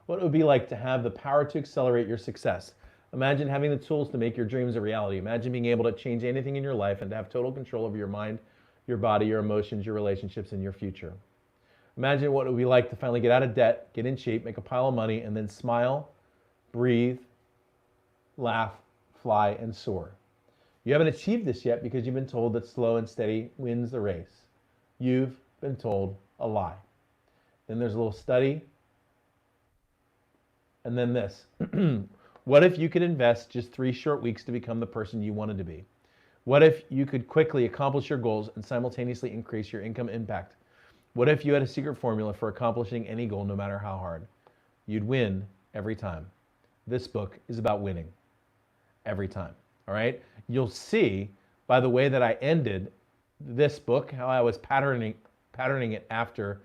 what it would be like to have the power to accelerate your success. Imagine having the tools to make your dreams a reality. Imagine being able to change anything in your life and to have total control over your mind, your body, your emotions, your relationships, and your future. Imagine what it would be like to finally get out of debt, get in shape, make a pile of money, and then smile, breathe, laugh, fly, and soar. You haven't achieved this yet because you've been told that slow and steady wins the race. You've been told a lie. Then there's a little study, and then this. What if you could invest just 3 short weeks to become the person you wanted to be? What if you could quickly accomplish your goals and simultaneously increase your income impact? What if you had a secret formula for accomplishing any goal, no matter how hard? You'd win every time. This book is about winning. every time. All right. You'll see by the way that I ended this book how I was patterning it after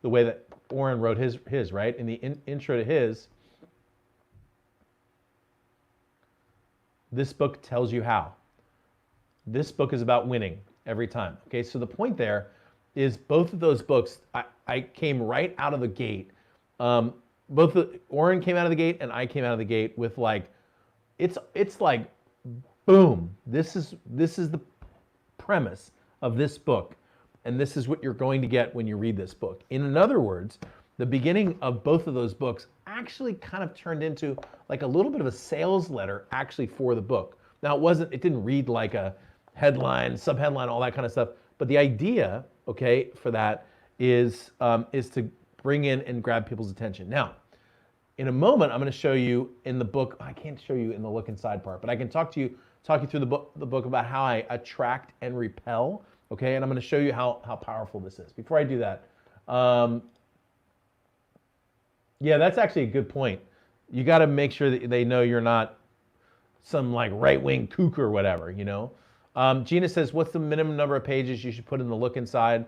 the way that Oren wrote his right in the intro to his. This book tells you how. This book is about winning every time. Okay, so the point there is both of those books, I came right out of the gate. Oren came out of the gate and I came out of the gate with like, it's like, boom. This is the premise of this book, and this is what you're going to get when you read this book. In other words, the beginning of both of those books actually kind of turned into like a little bit of a sales letter actually for the book. Now it didn't read like a headline, subheadline, all that kind of stuff, but the idea, okay, for that is to bring in and grab people's attention. Now, in a moment, I'm going to show you in the book. I can't show you in the look inside part, but I can talk you through the book about how I attract and repel. Okay, and I'm going to show you how powerful this is. Before I do that, yeah, that's actually a good point. You got to make sure that they know you're not some like right-wing kook or whatever, you know. Gina says, what's the minimum number of pages you should put in the look inside?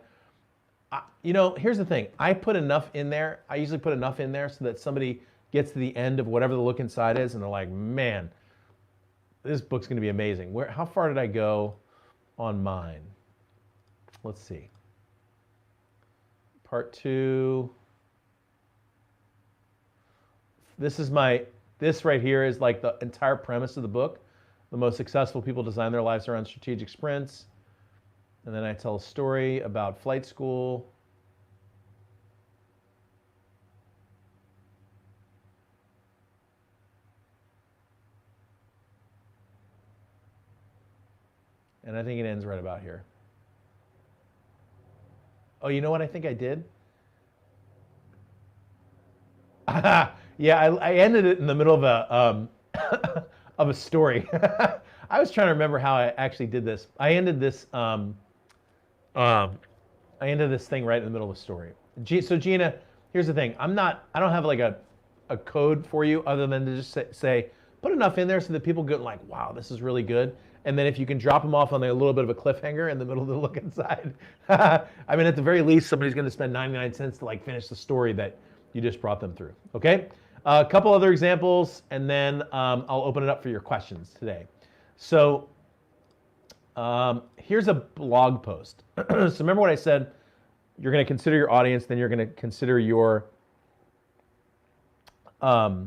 You know, here's the thing. I put enough in there. I usually put enough in there so that somebody gets to the end of whatever the look inside is and they're like, man, this book's going to be amazing. How far did I go on mine? Let's see. Part 2. This right here is like the entire premise of the book. The most successful people design their lives around strategic sprints. And then I tell a story about flight school. And I think it ends right about here. Oh, you know what I think I did? Yeah, I ended it in the middle of a of a story. I was trying to remember how I actually did this. I ended this thing right in the middle of a story. So Gina, here's the thing. I don't have like a code for you other than to just say put enough in there so that people get like, wow, this is really good. And then if you can drop them off on a little bit of a cliffhanger in the middle of the look inside. I mean, at the very least, somebody's going to spend 99 cents to like finish the story that you just brought them through. Okay? A couple other examples, and then I'll open it up for your questions today. So here's a blog post. So remember what I said, you're going to consider your audience, then you're going to consider your the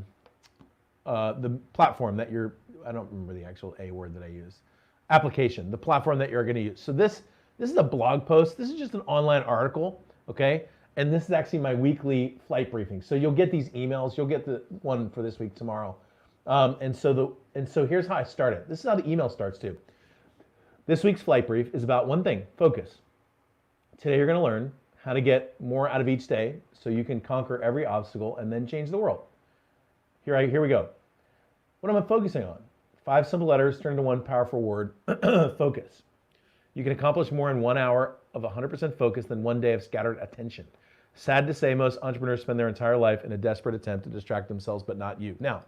platform that you're, I don't remember the actual A word that I use, application, the platform that you're going to use. So this is a blog post. This is just an online article, okay? And this is actually my weekly flight briefing. So you'll get these emails. You'll get the one for this week tomorrow. And so here's how I start it. This is how the email starts too. This week's flight brief is about one thing: focus. Today you're going to learn how to get more out of each day so you can conquer every obstacle and then change the world. Here we go. What am I focusing on? 5 simple letters turned into one powerful word: focus. You can accomplish more in 1 hour of 100% focus than 1 day of scattered attention. Sad to say, most entrepreneurs spend their entire life in a desperate attempt to distract themselves, but not you. Now,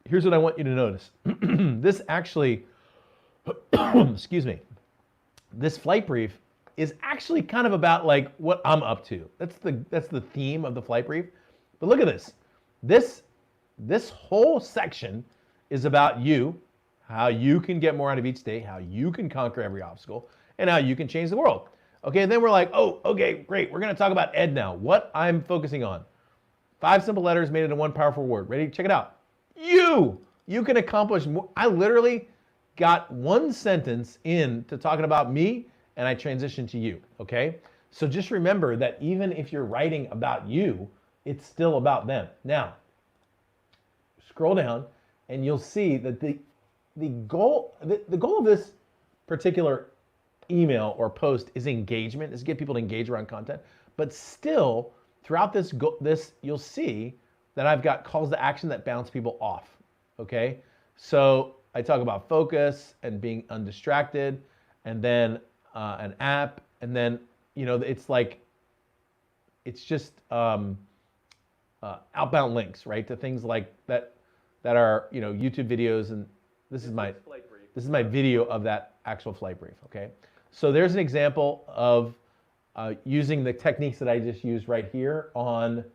here's what I want you to notice. This actually, excuse me, this flight brief is actually kind of about like what I'm up to. That's the theme of the flight brief. But look at this. This whole section is about you, how you can get more out of each day, how you can conquer every obstacle, and how you can change the world. Okay, and then we're like, oh, okay, great. We're going to talk about Ed now. What I'm focusing on. 5 simple letters made into one powerful word. Ready? Check it out. You can accomplish more. I literally got one sentence into talking about me, and I transitioned to you, okay? So just remember that even if you're writing about you, it's still about them. Now, scroll down, and you'll see that the goal of this particular email or post is engagement, is to get people to engage around content. But still, throughout this you'll see that I've got calls to action that bounce people off. Okay, so I talk about focus and being undistracted, and then an app, and then it's just outbound links, right, to things like that are YouTube videos this is my video of that actual flight brief. Okay, so there's an example of using the techniques that I just used right here on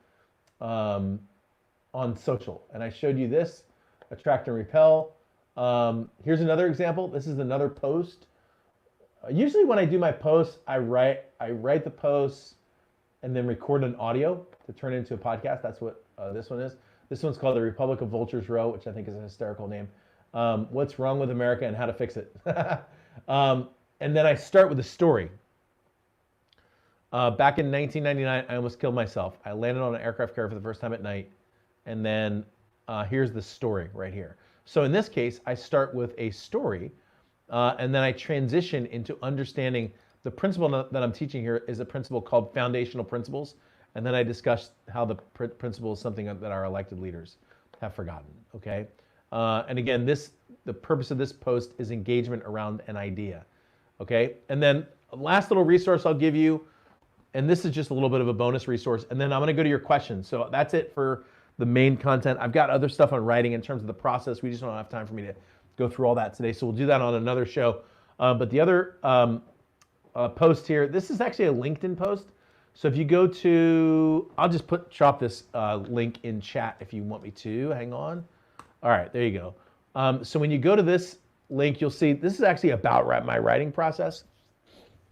social, and I showed you this, attract and repel. Here's another example. This is another post. Usually when I do my posts, I write the posts and then record an audio to turn into a podcast. That's what this one is. This one's called The Republic of Vultures Row, which I think is a hysterical name. What's wrong with America and how to fix it. And then I start with a story. Back in 1999, I almost killed myself. I landed on an aircraft carrier for the first time at night. And then here's the story right here. So in this case, I start with a story, and then I transition into understanding the principle that I'm teaching here is a principle called foundational principles. And then I discuss how the principle is something that our elected leaders have forgotten, okay? And again, the purpose of this post is engagement around an idea, okay? And then last little resource I'll give you, and this is just a little bit of a bonus resource, and then I'm gonna go to your questions. So that's it for the main content. I've got other stuff on writing in terms of the process. We just don't have time for me to go through all that today, so we'll do that on another show. But the other post here, this is actually a LinkedIn post. So if you go to, I'll just drop this link in chat if you want me to. Hang on. All right, there you go. So when you go to this link, you'll see this is actually about my writing process.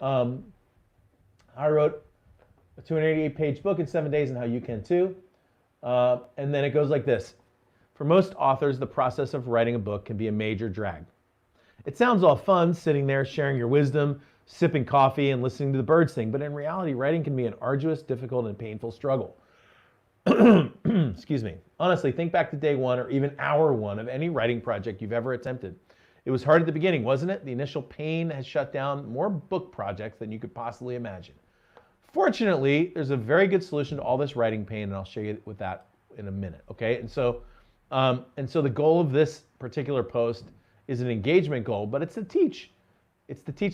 I wrote a 288-page book in 7 days, and how you can too. And then it goes like this. For most authors, the process of writing a book can be a major drag. It sounds all fun sitting there sharing your wisdom, sipping coffee, and listening to the birds sing, but in reality, writing can be an arduous, difficult, and painful struggle. Excuse me. Honestly, think back to day one or even hour one of any writing project you've ever attempted. It was hard at the beginning, wasn't it? The initial pain has shut down more book projects than you could possibly imagine. Fortunately, there's a very good solution to all this writing pain, and I'll show you with that in a minute, okay? And so the goal of this particular post is an engagement goal, but it's to teach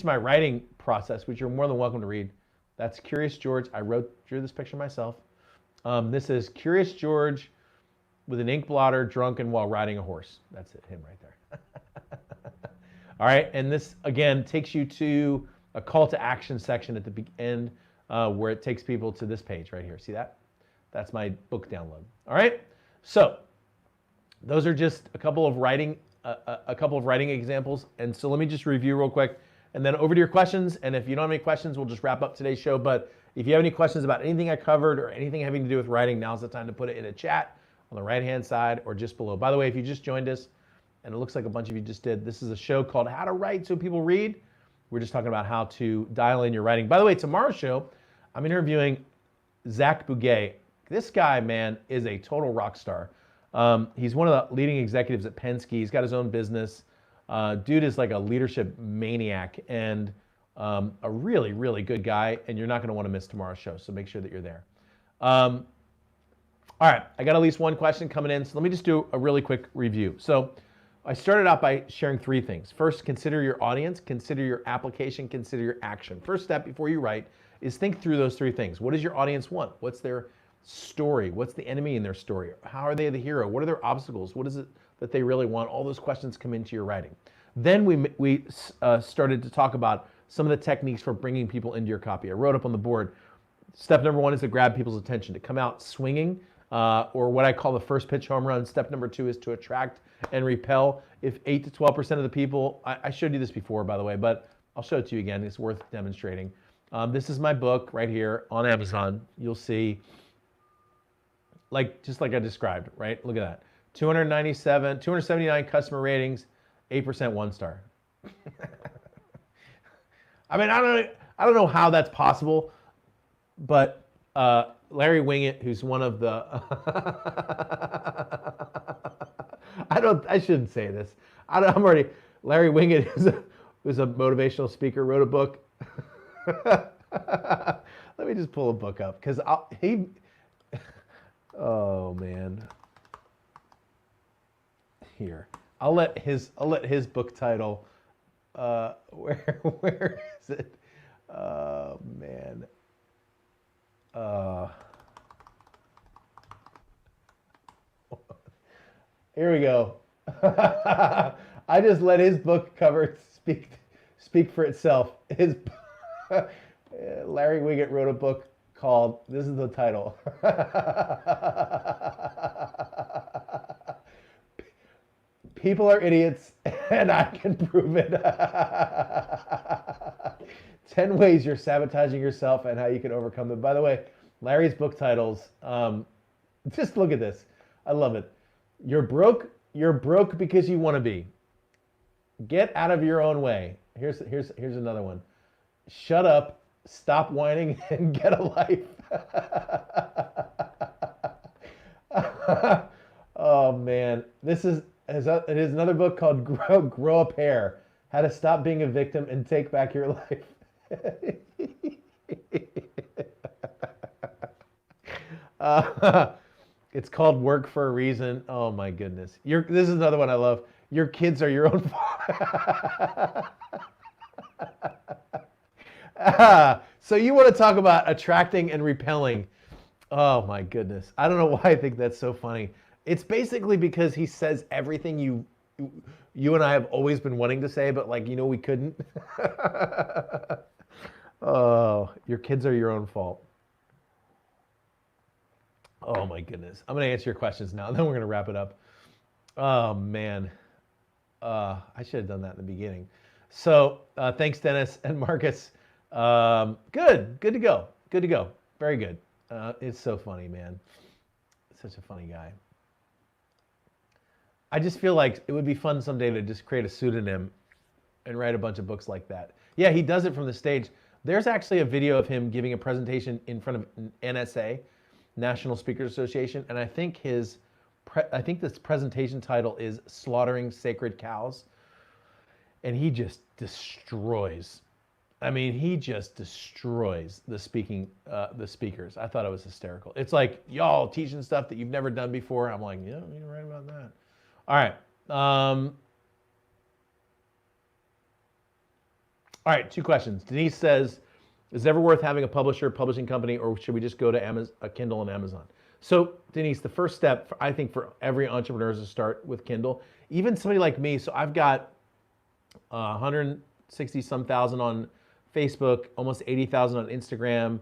my writing process, which you're more than welcome to read. That's Curious George. I drew this picture myself. This is Curious George with an ink blotter, drunken while riding a horse. That's it, him right there. All right, and this, again, takes you to a call to action section at the end where it takes people to this page right here. See that? That's my book download. All right, so those are just a couple of writing examples. And so let me just review real quick, and then over to your questions. And if you don't have any questions, we'll just wrap up today's show. But if you have any questions about anything I covered or anything having to do with writing, now's the time to put it in a chat on the right-hand side or just below. By the way, if you just joined us, and it looks like a bunch of you just did, this is a show called How to Write So People Read. We're just talking about how to dial in your writing. By the way, tomorrow's show, I'm interviewing Zach Bugay. This guy, man, is a total rock star. He's one of the leading executives at Penske. He's got his own business. Dude is like a leadership maniac and a really, really good guy, and you're not going to want to miss tomorrow's show, so make sure that you're there. All right, I got at least one question coming in, so let me just do a really quick review. So I started out by sharing three things. First, consider your audience, consider your application, consider your action. First step before you write is think through those three things. What does your audience want? What's their story? What's the enemy in their story? How are they the hero? What are their obstacles? What is it that they really want? All those questions come into your writing. Then we started to talk about some of the techniques for bringing people into your copy. I wrote up on the board, step number one is to grab people's attention, to come out swinging, or what I call the first pitch home run. Step number two is to attract and repel. If 8 to 12% of the people, I showed you this before, by the way, but I'll show it to you again. It's worth demonstrating. This is my book right here on Amazon. You'll see, just like I described, right? Look at that. 279 customer ratings, 8% 1-star. I mean, I don't know how that's possible, but Larry Wingett, who's one of the I shouldn't say this. Larry Wingett who's a motivational speaker, wrote a book. Let me just pull a book up because oh man. Here. I'll let his book title where is it? Oh man. Here we go. I just let his book cover speak for itself. Larry Wiggett wrote a book called, this is the title. People are idiots, and I can prove it. 10 ways you're sabotaging yourself and how you can overcome them. By the way, Larry's book titles, just look at this. I love it. You're broke because you want to be. Get out of your own way. Here's another one. Shut up, stop whining, and get a life. Oh man, it is another book called Grow a Pair: How to Stop Being a Victim and Take Back Your Life. It's called Work for a Reason. Oh my goodness. This is another one I love. Your kids are your own fault. So you want to talk about attracting and repelling. Oh my goodness. I don't know why I think that's so funny. It's basically because he says everything you and I have always been wanting to say, but we couldn't. Oh, your kids are your own fault. Oh my goodness. I'm going to answer your questions now, and then we're going to wrap it up. Oh man. I should have done that in the beginning. So thanks, Dennis and Marcus. Good to go. Very good. It's so funny, man. Such a funny guy. I just feel like it would be fun someday to just create a pseudonym and write a bunch of books like that. Yeah, he does it from the stage. There's actually a video of him giving a presentation in front of NSA, National Speakers Association, and I think this presentation title is Slaughtering Sacred Cows, and he just destroys. I mean, he just destroys the speakers. I thought it was hysterical. It's like, y'all teaching stuff that you've never done before. I'm like, yeah, you're right about that. All right. All right, 2 questions. Denise says, is it ever worth having a publishing company, or should we just go to Kindle and Amazon? So, Denise, the first step, I think, for every entrepreneur is to start with Kindle. Even somebody like me, so I've got 160-some thousand on Facebook, almost 80,000 on Instagram,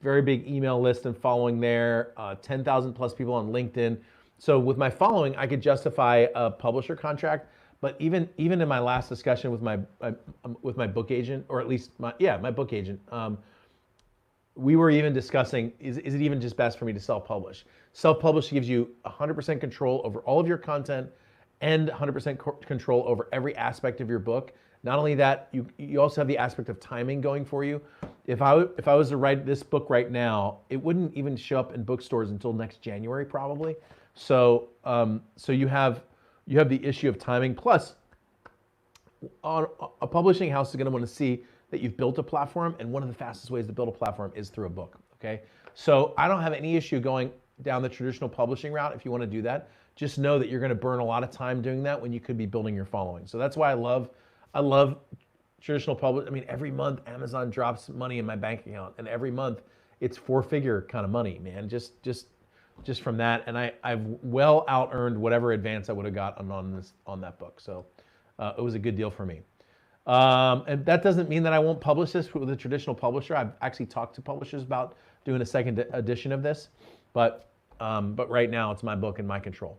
very big email list and following there, 10,000 plus people on LinkedIn. So with my following, I could justify a publisher contract. But even in my last discussion with my book agent, or at least my book agent, we were even discussing, is it even just best for me to self-publish? Self-publish gives you 100% control over all of your content and 100% control over every aspect of your book. Not only that, you also have the aspect of timing going for you. If I was to write this book right now, it wouldn't even show up in bookstores until next January probably. So you have the issue of timing. Plus, a publishing house is going to want to see that you've built a platform, and one of the fastest ways to build a platform is through a book. Okay, so I don't have any issue going down the traditional publishing route. If you want to do that, just know that you're going to burn a lot of time doing that when you could be building your following. So that's why I love traditional publishing. I mean, every month Amazon drops money in my bank account, and every month it's 4-figure kind of money, man. Just from that, and I've well out earned whatever advance I would have got on that book. So it was a good deal for me. And that doesn't mean that I won't publish this with a traditional publisher. I've actually talked to publishers about doing a second edition of this, but right now it's my book and my control.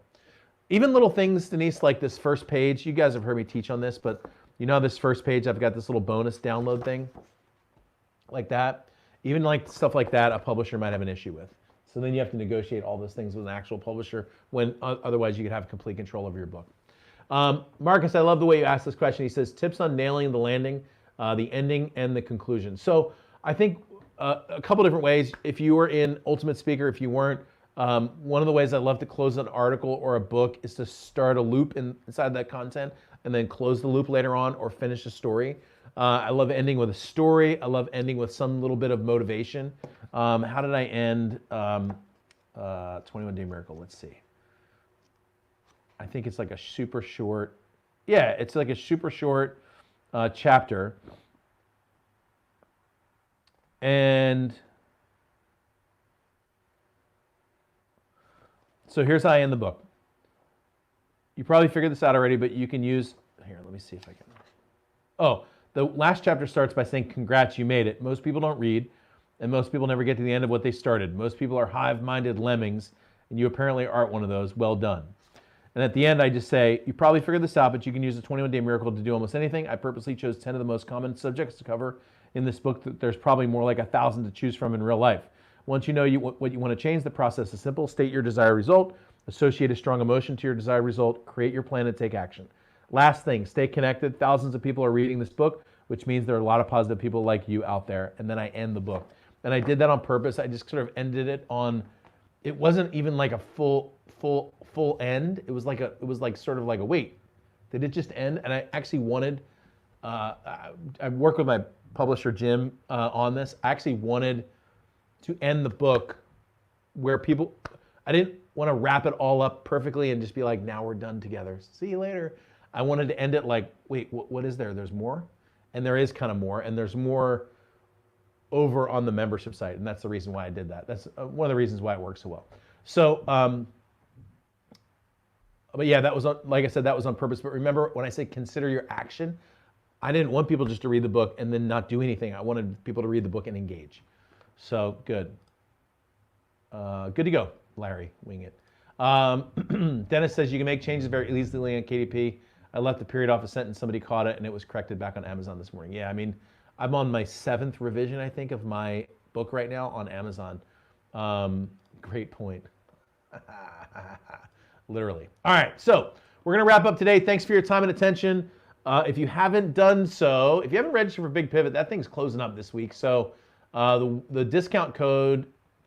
Even little things, Denise, like this first page. You guys have heard me teach on this, but you know this first page, I've got this little bonus download thing, like that. Even like stuff like that, a publisher might have an issue with. So then you have to negotiate all those things with an actual publisher, when otherwise you could have complete control over your book. Marcus, I love the way you asked this question. He says, tips on nailing the landing, the ending, and the conclusion. So I think a couple different ways. If you were in Ultimate Speaker, if you weren't, one of the ways I love to close an article or a book is to start a loop inside that content and then close the loop later on, or finish a story. I love ending with a story. I love ending with some little bit of motivation. How did I end 21 Day Miracle? Let's see. I think it's like a super short, it's like a super short chapter. And so here's how I end the book. You probably figured this out already, but you can use here, let me see if I can. Oh, the last chapter starts by saying, congrats, you made it. Most people don't read, and most people never get to the end of what they started. Most people are hive-minded lemmings, and you apparently aren't one of those. Well done. And at the end, I just say, you probably figured this out, but you can use the 21-day miracle to do almost anything. I purposely chose 10 of the most common subjects to cover in this book. There's probably more like 1,000 to choose from in real life. Once you know what you want to change, the process is simple. State your desired result, associate a strong emotion to your desired result, create your plan, and take action. Last thing, stay connected. Thousands of people are reading this book, which means there are a lot of positive people like you out there. And then I end the book. And I did that on purpose. I just sort of ended it on, it wasn't even like a full end. It was like sort of like a wait. Did it just end? And I actually wanted, I worked with my publisher, Jim, on this. I actually wanted to end the book where people, I didn't want to wrap it all up perfectly and just be like, now we're done together. See you later. I wanted to end it like, wait, what is there? There's more? And there is kind of more, and there's more over on the membership site, and that's the reason why I did that. That's one of the reasons why it works so well. So, but yeah, that was on, like I said, that was on purpose. But remember, when I say consider your action, I didn't want people just to read the book and then not do anything. I wanted people to read the book and engage. So good. Good to go, Larry. Wing it. Dennis says you can make changes very easily on KDP. I left the period off a sentence, somebody caught it, and it was corrected back on Amazon this morning. Yeah, I mean, I'm on my 7th revision, I think, of my book right now on Amazon. Great point. Literally. All right, so we're going to wrap up today. Thanks for your time and attention. If you haven't done so, if you haven't registered for Big Pivot, that thing's closing up this week. So the discount code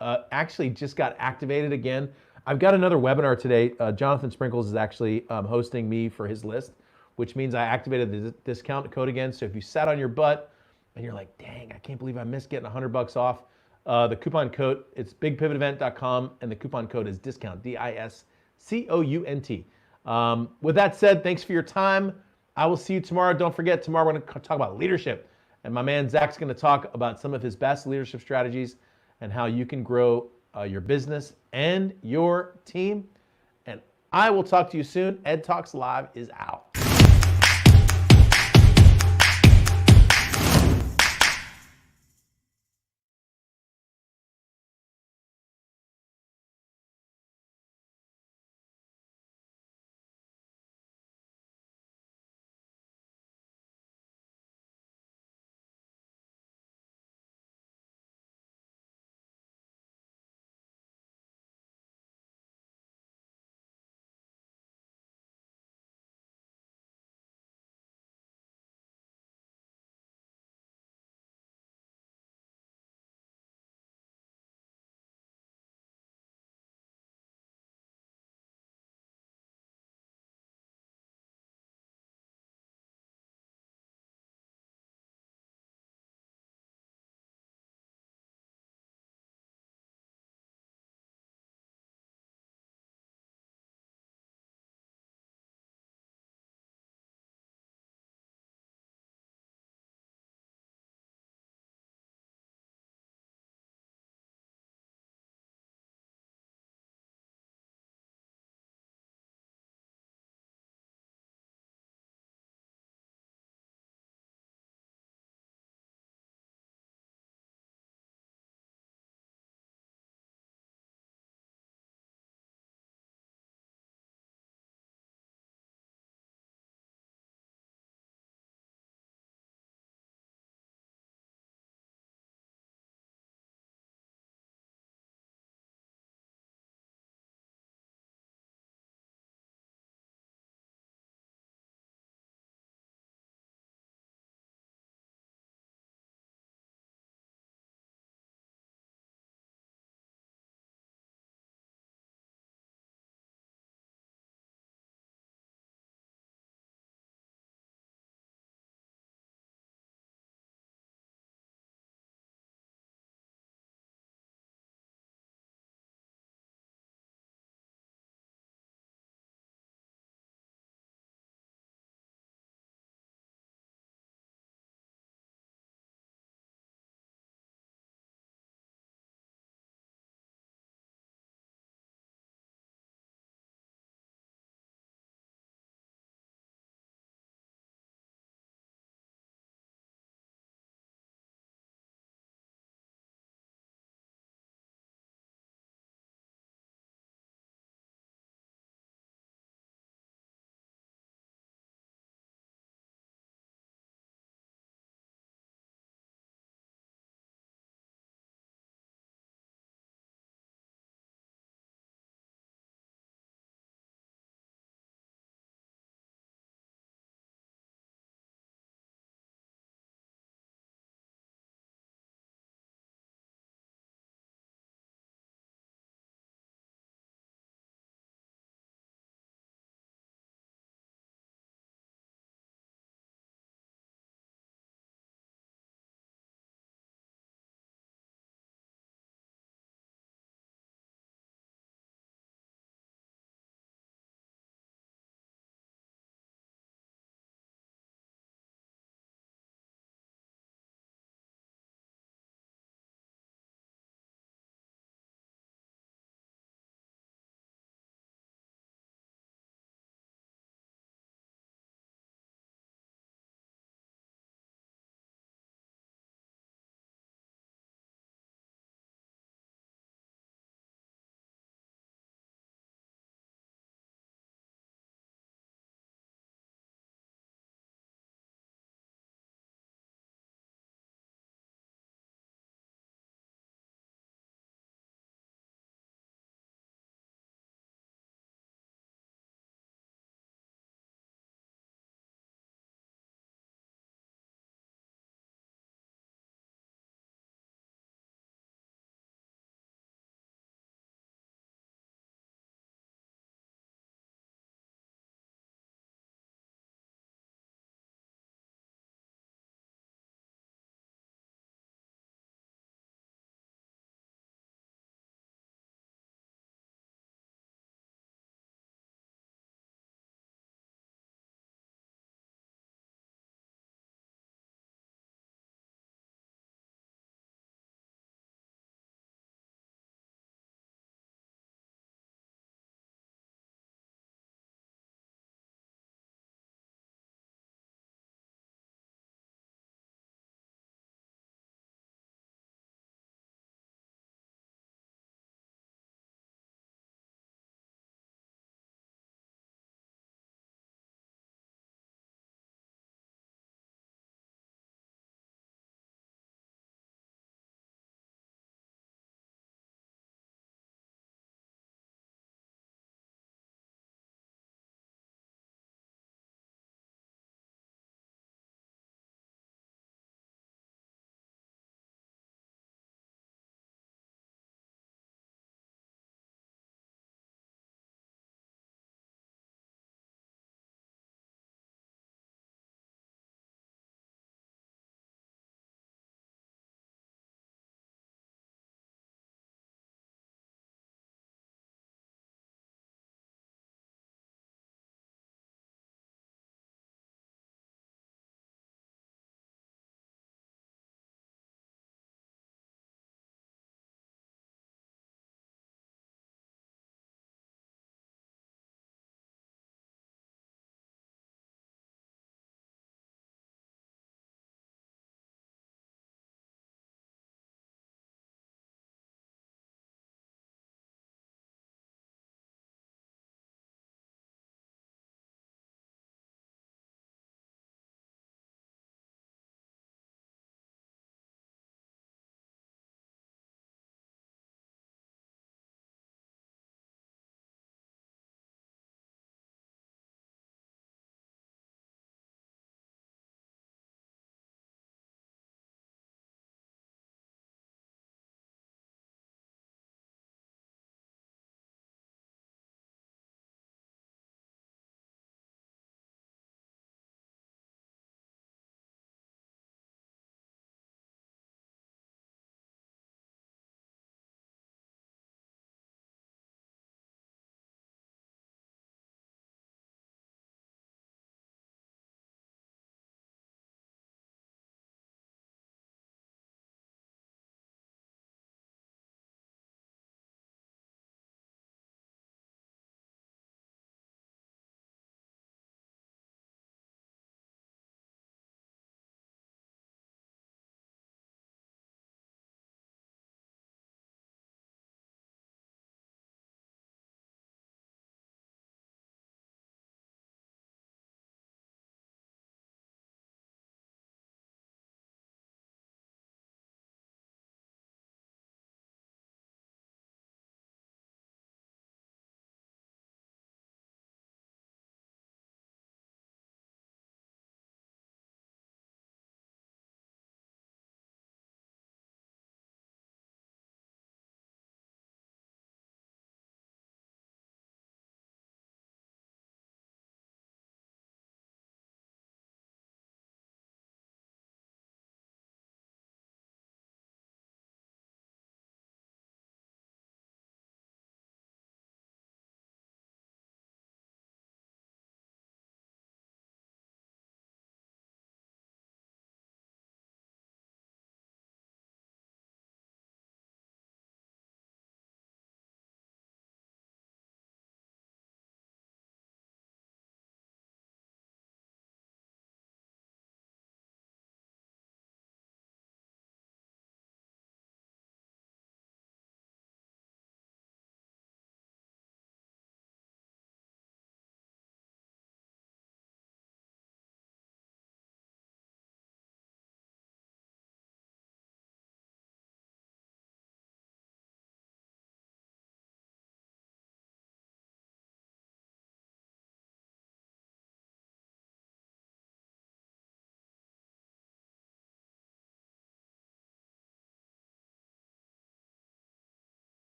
actually just got activated again. I've got another webinar today. Jonathan Sprinkles is actually hosting me for his list, which means I activated the discount code again. So if you sat on your butt and you're like, dang, I can't believe I missed getting $100 off, the coupon code, it's bigpivotevent.com, and the coupon code is discount, DISCOUNT. With that said, thanks for your time. I will see you tomorrow. Don't forget, tomorrow we're going to talk about leadership. And my man Zach's going to talk about some of his best leadership strategies and how you can grow your business and your team. And I will talk to you soon. Ed Talks Live is out.